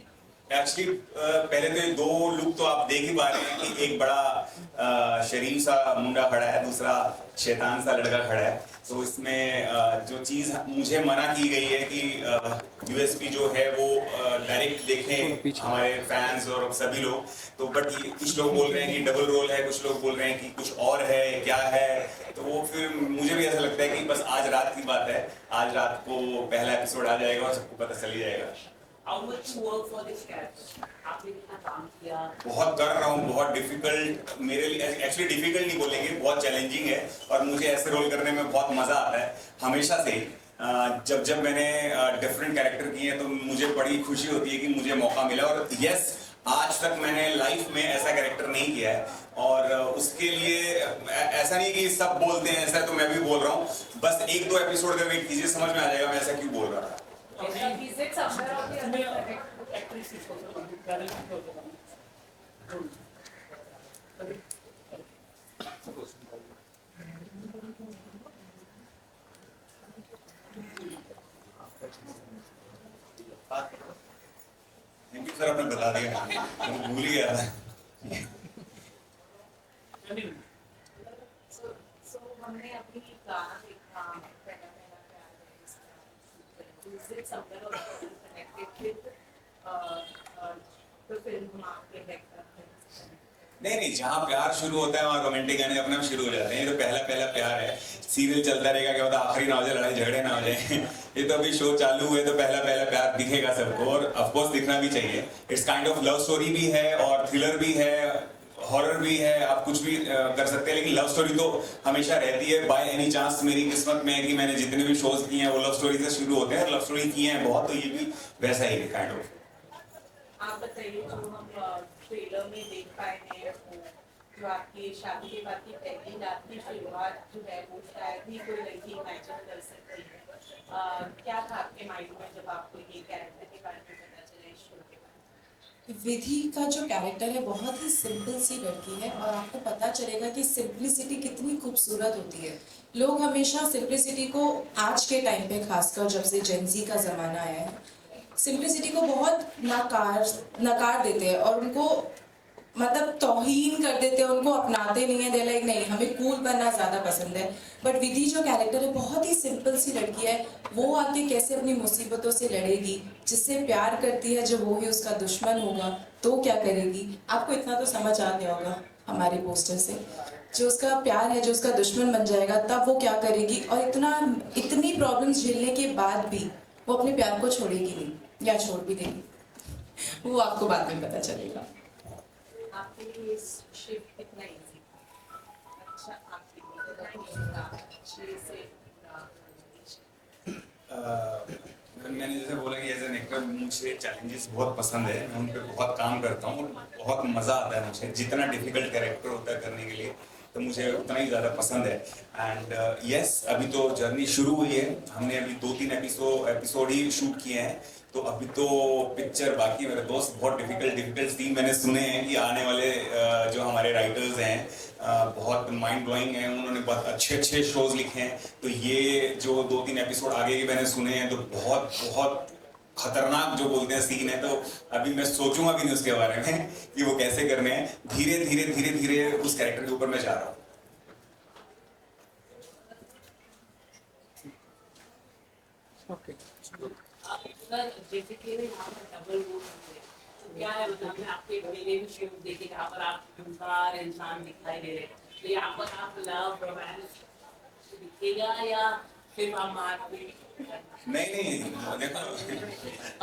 एक्चुअली पहले तो ये 2 लुक तो आप देख ही पा रहे हैं कि एक बड़ा शरीफ सा मुंडा खड़ा है, दूसरा शैतान सा लड़का खड़ा है। तो इसमें जो चीज़ मुझे मना की गई है कि यूएसपी जो है वो डायरेक्ट देखें हमारे फैंस और सभी लोग, तो बट कुछ लोग बोल रहे हैं कि डबल रोल है, कुछ लोग बोल रहे हैं कि कुछ और है, क्या है, तो वो फिर मुझे भी ऐसा लगता है कि बस आज रात की बात है, आज रात को पहला एपिसोड आ जाएगा और सबको पता चल ही जाएगा। How much you work for this character? आपने कितना काम किया? बहुत कर रहा हूँ, बहुत डिफिकल्ट मेरे लिए, एक्चुअली डिफिकल्ट नहीं बोलेंगे, बहुत चैलेंजिंग है और मुझे ऐसे रोल करने में बहुत मजा आता है हमेशा से। जब मैंने डिफरेंट कैरेक्टर किए हैं तो मुझे बड़ी खुशी होती है कि मुझे मौका मिला। और यस, आज तक मैंने लाइफ में ऐसा कैरेक्टर नहीं किया है और उसके लिए ऐसा नहीं कि सब बोलते हैं ऐसा, तो मैं भी बोल रहा हूँ। बस 1-2 एपिसोड का वेट कीजिए, समझ में आ जाएगा मैं ऐसा क्यों बोल रहा था। थैंक यू सर, आपने बता दिया, मैं भूल ही गया था। हमने अभी गाना देखा, पहला प्यार है, somewhere also connected with the film आपके बैकग्राउंड। नहीं, जहाँ प्यार शुरू होता है वहाँ रोमांटिक गाने अपने आप शुरू हो जाते हैं। ये तो पहला प्यार है, सीरियल चलता रहेगा, क्या होता आखिरी ना हो जाए, लड़ाई झगड़े ना हो जाए। ये तो अभी शो चालू हुए तो पहला प्यार दिखेगा सबको और ऑफ कोर्स दिखना भी चाहिए। It's kind of love story भी है और थ्रिलर भी है, हॉरर भी है, आप कुछ भी कर सकते हैं, लेकिन लव स्टोरी तो हमेशा रहती है। बाय एनी चांस मेरी किस्मत में है कि मैंने जितने भी शोज किए हैं वो लव स्टोरी से शुरू होते हैं और लव स्टोरी किए हैं बहुत, तो ये भी वैसा ही है काइंड ऑफ। आप बताइए, जो हम ट्रेलर में देख पाए हैं, जो आपकी शादी के बाद की पहली रात की शुरुआत जो है वो शायद ही कोई लड़की इमेजिन कर सकती है। क्या था आपके माइंड में जब आपको ये कैरेक्टर के बारे में पता चला इस शो के बारे में? विधि का जो कैरेक्टर है बहुत ही सिंपल सी लड़की है और आपको पता चलेगा कि सिंप्लिसिटी कितनी खूबसूरत होती है। लोग हमेशा सिंप्लिसिटी को आज के टाइम पे खासकर जब से जेनजी का ज़माना आया है, सिंप्लिसिटी को बहुत नकार देते हैं और उनको मतलब तौहीन कर देते हैं, उनको अपनाते नहीं है। दे लाइक नहीं, हमें कूल बनना ज़्यादा पसंद है। बट विधि जो कैरेक्टर है बहुत ही सिंपल सी लड़की है, वो आके कैसे अपनी मुसीबतों से लड़ेगी, जिससे प्यार करती है जब वो ही उसका दुश्मन होगा तो क्या करेगी। आपको इतना तो समझ आ गया होगा हमारे पोस्टर से, जो उसका प्यार है जो उसका दुश्मन बन जाएगा तब वो क्या करेगी। और इतनी प्रॉब्लम्स झेलने के बाद भी वो अपने प्यार को छोड़ेगी नहीं या छोड़ भी देगी, वो आपको बाद में पता चलेगा। आपके लिए शिफ्ट कितना इजी था? अच्छा, आपके लिए कितना इजी था अच्छे से मैंने जैसे बोला कि एज एन एक्टर मुझे चैलेंजेस बहुत पसंद है, मैं उन पर बहुत काम करता हूँ, बहुत मज़ा आता है मुझे। जितना डिफिकल्ट कैरेक्टर होता है करने के लिए तो मुझे उतना ही ज़्यादा पसंद है। एंड यस, अभी तो जर्नी शुरू हुई है, हमने अभी 2-3 एपिसोड ही शूट किए हैं, तो अभी तो पिक्चर बाकी। मेरे दोस्त बहुत डिफिकल्ट सीन मैंने सुने हैं कि आने वाले जो हमारे राइटर्स हैं बहुत माइंड ब्लोइंग हैं, उन्होंने बहुत अच्छे शोज लिखे हैं। तो ये जो 2-3 एपिसोड आगे के मैंने सुने हैं तो बहुत खतरनाक जो बोलते हैं सीन है, तो अभी मैं सोचूंगा भी नहीं उसके बारे में कि वो कैसे करने हैं। धीरे उस कैरेक्टर के ऊपर मैं जा रहा हूँ। क्या है मतलब मैं आपके मेरे भी शो देखे जहाँ पर आप खूंखार इंसान दिखाई दे रहे हैं, तो यहाँ पर आप लव रोमांस दिखेगा या फिर आप मारपीट? नहीं, देखो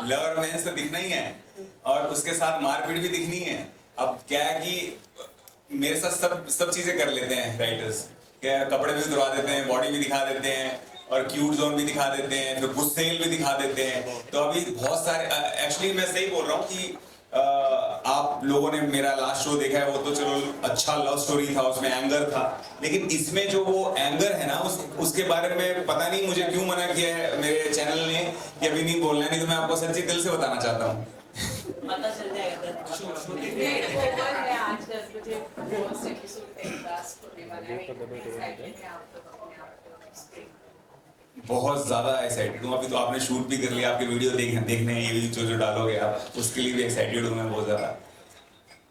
लव रोमांस तो दिखना ही है और उसके साथ मारपीट भी दिखनी है। अब क्या है कि मेरे साथ सब चीजें कर लेते हैं राइटर्स, क्या कपड़े भी उतरवा देते हैं, बॉडी भी दिखा देते हैं और क्यूट जोन भी दिखा देते हैं, फिर गुस्सेल भी दिखा देते हैं। तो अभी बहुत सारे, एक्चुअली मैं सही बोल रहा हूँ कि आप लोगों ने मेरा लास्ट शो देखा है, वो तो चलो अच्छा लव स्टोरी था, उसमें एंगर था, लेकिन इसमें जो वो एंगर है ना उसके बारे में पता नहीं मुझे क्यों मना किया है मेरे चैनल ने कि अभी नहीं बोलना है, नहीं तो मैं आपको सच्ची दिल से बताना चाहता हूँ। पता चल जाएगा शूटिंग है आज 10 बजे फर्स्ट एपिसोड टेलीकास्ट होने वाला है। बहुत ज्यादा एक्साइटेड हूँ। अभी तो आपने शूट भी कर लिया, आपके वीडियो देखने हैं, ये भी जो डालोगे आप, उसके लिए भी एक्साइटेड हूँ मैं बहुत ज्यादा।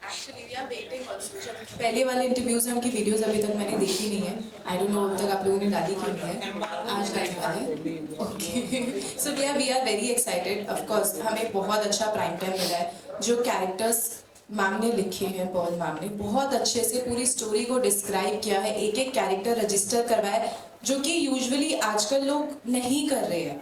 Actually we are waiting also. पहले वाले इंटरव्यूज हैं, उनकी वीडियोस अभी तक मैंने देखी नहीं है। आई डोंट नो अब तक आप लोगों ने डाली क्यों नहीं है, आज डालने वाले। Okay, so we are very excited. Of course हमें बहुत अच्छा प्राइम टाइम मिला है। जो कैरेक्टर्स मैम ने लिखे हैं, पॉल मैम ने बहुत अच्छे से पूरी स्टोरी को डिस्क्राइब किया है, एक कैरेक्टर रजिस्टर करवाया है, जो कि यूजुअली आजकल लोग नहीं कर रहे हैं।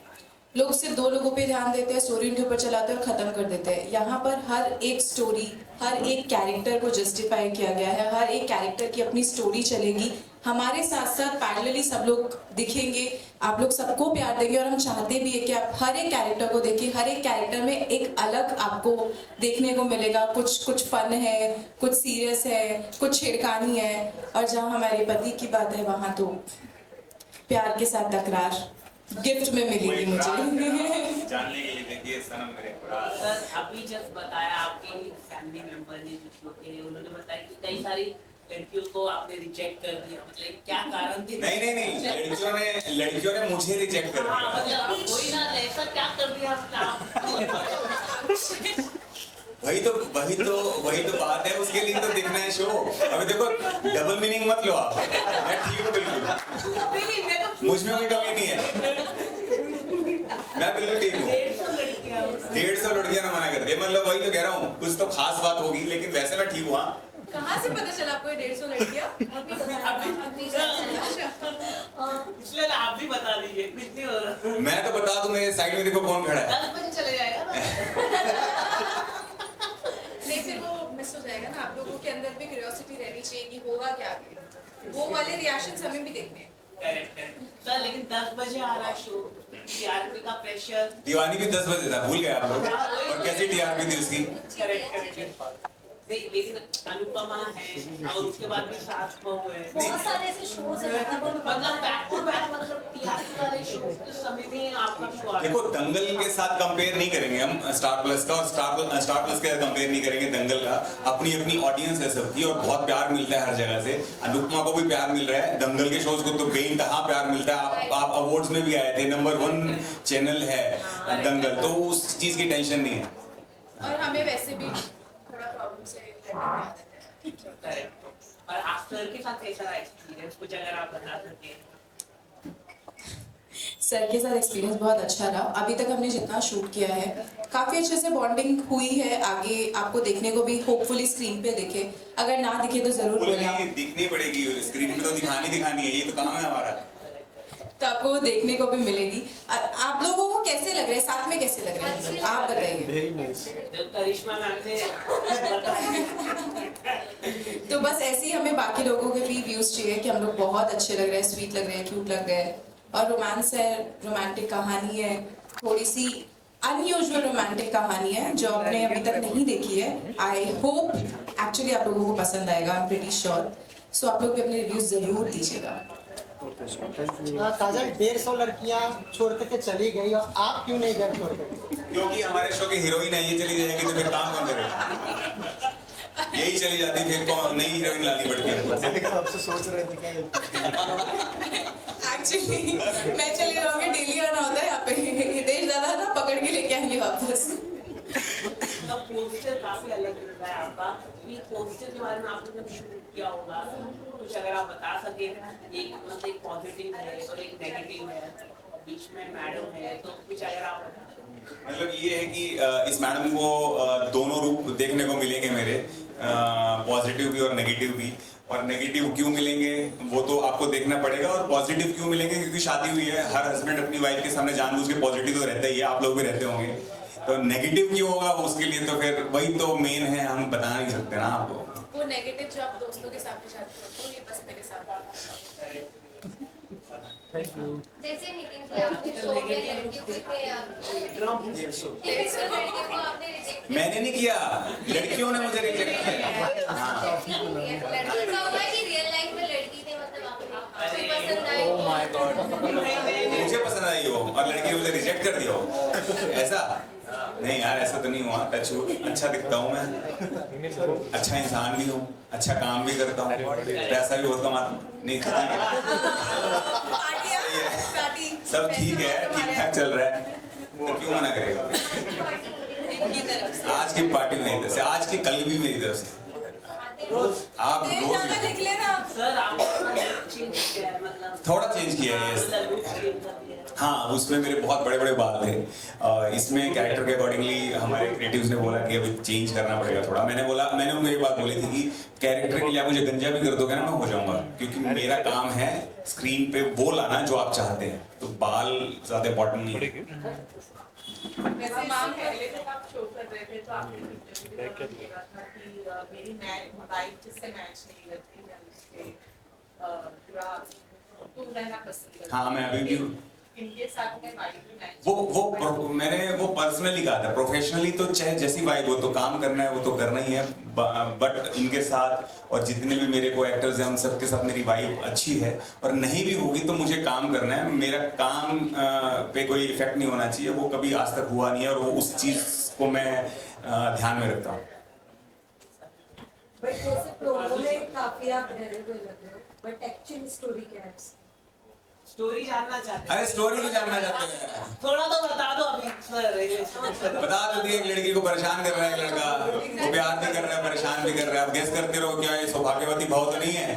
लोग सिर्फ 2 लोगों पे ध्यान देते हैं, स्टोरी उनके ऊपर चलाते हैं और ख़त्म कर देते हैं। यहाँ पर हर एक स्टोरी, हर एक कैरेक्टर को जस्टिफाई किया गया है, हर एक कैरेक्टर की अपनी स्टोरी चलेगी। हमारे साथ साथ पैरेलली सब लोग दिखेंगे, आप लोग सबको प्यार देंगे और हम चाहते भी है कि आप हर एक कैरेक्टर को देखिए। हर एक कैरेक्टर में एक अलग आपको देखने को मिलेगा। कुछ फन है, कुछ सीरियस है, कुछ छेड़खानी है, और जहाँ हमारे पति की बात है वहाँ तो प्यार के साथ तकरार गिफ्ट में मिलेगी मुझे। जानने के लिए देखिए सनम मेरे सर अभी जस्ट बताया आपके फैमिली मेंबर ने जो थे उन्होंने बताया कि कई सारी लड़कियों को आपने रिजेक्ट कर दिया, मतलब क्या कारण थे? नहीं लड़कियों ने मुझे रिजेक्ट कर दिया। मतलब कोई ना ऐसा क्या कर दिया वही तो बात है, उसके लिए तो देखना है शो। अभी देखो डबल मीनिंग मत लो आप, मैं ठीक हूँ बिल्कुल, मुझ में कोई कमी नहीं है, मैं बिल्कुल ठीक हूँ। 150 लड़कियां ना मना कर दे, मतलब वही तो कह रहा हूँ, कुछ तो खास बात होगी, लेकिन वैसे मैं ठीक हुआ। कहाँ से पता चला आपको 150 लड़कियाँ? इसलिए आप भी बता दीजिए कितनी हो रहा है। मैं तो बता दूं, मेरे साइड में देखो कौन खड़ा है। 10 बजे चले जाएगा। नहीं फिर वो मिस हो जाएगा ना, आप लोगों के अंदर भी क्यूरियोसिटी रहनी चाहिए कि होगा क्या आगे, वो वाले रिएक्शंस हमें भी देखने हैं। करेक्ट सर, लेकिन 10 बजे आ रहा है शो, टीआरपी का प्रेशर। दीवानी भी 10 बजे था, भूल गए आप लोग, और कैसी टीआरपी थी उसकी। करेक्ट लेकिन अनुपमा है और उसके बाद में सास बहू है, बहुत सारे ऐसे शोज हैं, मतलब बैक टू बैक, मतलब टीआरपी वाले शो के समय में आपका शो आ देखो दंगल के साथ कंपेयर नहीं करेंगे हम स्टार प्लस का, और स्टार प्लस के साथ कंपेयर नहीं करेंगे दंगल का। अपनी अपनी ऑडियंस है सबकी, और बहुत प्यार मिलता है हर जगह से। अनुपमा को भी प्यार मिल रहा है, दंगल के शोज को तो बेइंतहा प्यार मिलता है। आप अवार्ड्स में भी आए थे, नंबर 1 चैनल है दंगल, तो उस चीज की टेंशन नहीं है। और हमें वैसे भी थोड़ा प्रॉब्लम से और आफ्टर के साथ कैसा रहा एक्सपीरियंस, कुछ अगर आप बता सकें। सर के साथ एक्सपीरियंस बहुत अच्छा रहा। अभी तक हमने जितना शूट किया है काफ़ी अच्छे से बॉन्डिंग हुई है। आगे आपको देखने को भी होपफुली स्क्रीन पे दिखे, अगर ना दिखे तो जरूर बोलना। दिखनी पड़ेगी स्क्रीन पे, तो दिखानी है, ये तो काम है हमारा, तो आपको देखने को भी मिलेगी। आप लोगों को कैसे लग रहे हैं, साथ में कैसे लग रहे हैं, आप बताइए। करिश्मा मैम ने तो बस ऐसे ही हमें बाकी लोगों के भी व्यूज चाहिए कि हम लोग बहुत अच्छे लग रहे हैं, स्वीट लग रहे हैं, क्यूट लग रहे हैं, और रोमांस है, रोमांटिक कहानी है, थोड़ी सी अनयूजुअल रोमांटिक कहानी है जो आपने अभी तक नहीं देखी है। आई होप एक्चुअली आप लोगों को पसंद आएगा, आई एम प्रीटी श्योर। सो आप लोग भी अपने रिव्यूज जरूर दीजिएगा। काजल 150 लड़कियां छोड़ के चली गई और आप क्यों नहीं गए छोड़ के? क्योंकि हमारे शो की हीरोइन है, ये चली जाएगी तो फिर काम कौन करेगा? यही चली जाती फिर कौन नई हीरोइन लानी पड़ती है। आपसे सोच रहे थे एक्चुअली मैं चली जाऊंगी, डेली आना होता है यहाँ पे, हितेश दादा ना पकड़ के लेके आएंगे वापस। पोस्टर काफी अलग लग रहा है आपका, ये पोस्टर के बारे में आपने जब शूट किया होगा कुछ अगर आप बता सके। एक मतलब एक पॉजिटिव है और एक नेगेटिव है, बीच में मैडम है, तो कुछ अगर आप बता सकें। मतलब ये है कि इस मैडम को दोनों रूप देखने को मिलेंगे मेरे, पॉजिटिव भी और नेगेटिव भी। और नेगेटिव क्यों मिलेंगे वो तो आपको देखना पड़ेगा, और पॉजिटिव क्यों मिलेंगे क्योंकि शादी हुई है, हर हस्बैंड अपनी वाइफ के सामने जानबूझ के पॉजिटिव तो रहता ही है, आप लोग भी रहते होंगे। तो नेगेटिव क्यों होगा उसके लिए तो फिर वही तो मेन है, हम बता नहीं सकते ना आपको। वो नेगेटिव जो आप दोस्तों के सामने जाते हो, ये बस मेरे साथ। जैसे नितिन जी आपने शो में लड़कियों को मैंने नहीं किया, लड़कियों ने मुझे रिजेक्ट किया। ऐसा हुआ कि रियल लाइफ में लड़की ने मतलब आपको पसंद आई, ओह माय गॉड, मुझे पसंद आई हो और लड़की ने मुझे रिजेक्ट कर दिया हो, ऐसा नहीं यार, ऐसा तो नहीं हुआ। टच अच्छा दिखता हूँ मैं, अच्छा इंसान भी हूँ, अच्छा काम भी करता हूँ, पैसा भी बहुत कमाता नहीं सब ठीक है, ठीक ठाक चल रहा है, तो क्यों मना करेगा। आज की पार्टी मेरी तरफ से, आज की कल भी मेरी तरफ से। आप रोज लिख लेना थोड़ा चेंज किया है। हाँ, उसमें मेरे बहुत बड़े बड़े बाल थे, इसमें कैरेक्टर के अकॉर्डिंगली हमारे रिलेटिव्स ने बोला कि अभी चेंज करना पड़ेगा थोड़ा। मैंने उनको ये बात बोली थी कि कैरेक्टर के लिए आप मुझे गंजा भी कर दोगे ना, मैं हो जाऊंगा, क्योंकि मेरा काम है स्क्रीन पे वो लाना जो आप चाहते हैं, तो बाल ज्यादा इंपॉर्टेंट नहीं है। वैसे मैम पहले जब आप शो कर रहे थे तो आपने इंटरव्यू में बोला था कि मेरी वाइफ जिससे मैच नहीं करती, मैं उसके पूरा दूर रहना पसंद करती हूं। हाँ, मैं अभी भी इनके साथ में वाइफ भी मैच मैंने वो पर्सनली कहा था। प्रोफेशनली तो चाहे जैसी वाइब हो तो काम करना है, वो तो करना ही है, बट इनके साथ और जितने भी मेरे को एक्टर्स हैं उन सबके साथ मेरी वाइब अच्छी है, और नहीं भी होगी तो मुझे काम करना है। मेरा काम पे कोई इफेक्ट नहीं होना चाहिए, वो कभी आज तक हुआ नहीं है, और वो उस चीज को मैं ध्यान में रखता हूँ। बट जैसे प्रोमो में काफी आप डरे हुए लग रहे हो, बट एक्चुअली स्टोरी क्या है? स्टोरी जानना चाहते हैं। अरे स्टोरी नहीं जानना चाहते हैं, थोड़ा तो बता दो अभी। बता दो दिए, एक लड़की को परेशान कर रहा है, एक लड़का वो प्यार भी कर रहा है, परेशान भी कर रहा है। आप गेस करते रहो, क्या ये सौभाग्यवती भाव तो नहीं है,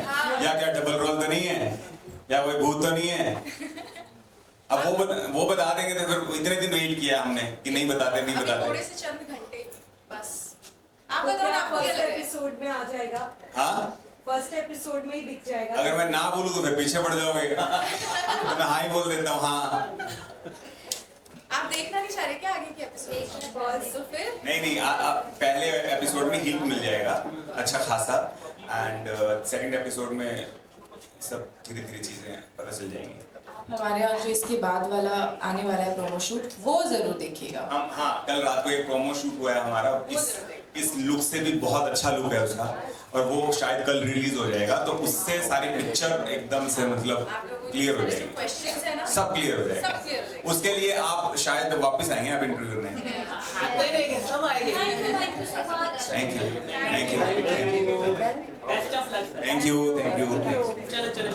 या क्या डबल रोल तो नहीं है, या कोई भूत तो नहीं है। अब वो बता देंगे तो फिर इतने दिन वेट किया हमने कि नहीं बताते नहीं बताते। थोड़े से चंद घंटे बस आप बताओ, आपको क्या लग रहा है? एपिसोड में आ जाएगा, हाँ, फर्स्ट एपिसोड में ही दिख जाएगा। अगर मैं ना बोलूं तो फिर पीछे पड़ जाओगे। तो मैं हाँ ही बोल देता हूँ। हाँ, आप देखना नहीं चाह रहे क्या आगे के एपिसोड? बस तो फिर नहीं पहले एपिसोड में हिंट मिल जाएगा अच्छा खासा, एंड सेकंड एपिसोड में सब धीरे धीरे चीजें पता चल जाएंगी। हमारे यहाँ जो इसके बाद वाला आने वाला है प्रोमो शूट, वो जरूर देखिएगा। हम हाँ, कल रात को एक प्रोमो शूट हुआ है हमारा, इस लुक से भी बहुत अच्छा लुक है उसका, और वो शायद कल रिलीज हो जाएगा, तो उससे सारी पिक्चर एकदम से मतलब क्लियर हो जाएगी, क्वेश्चंस है ना, सब क्लियर हो जाएगा। उसके लिए आप शायद वापस आएंगे आप इंटरव्यू में। सब आएंगे। Thank you, thank you, thank you, thank you. चलो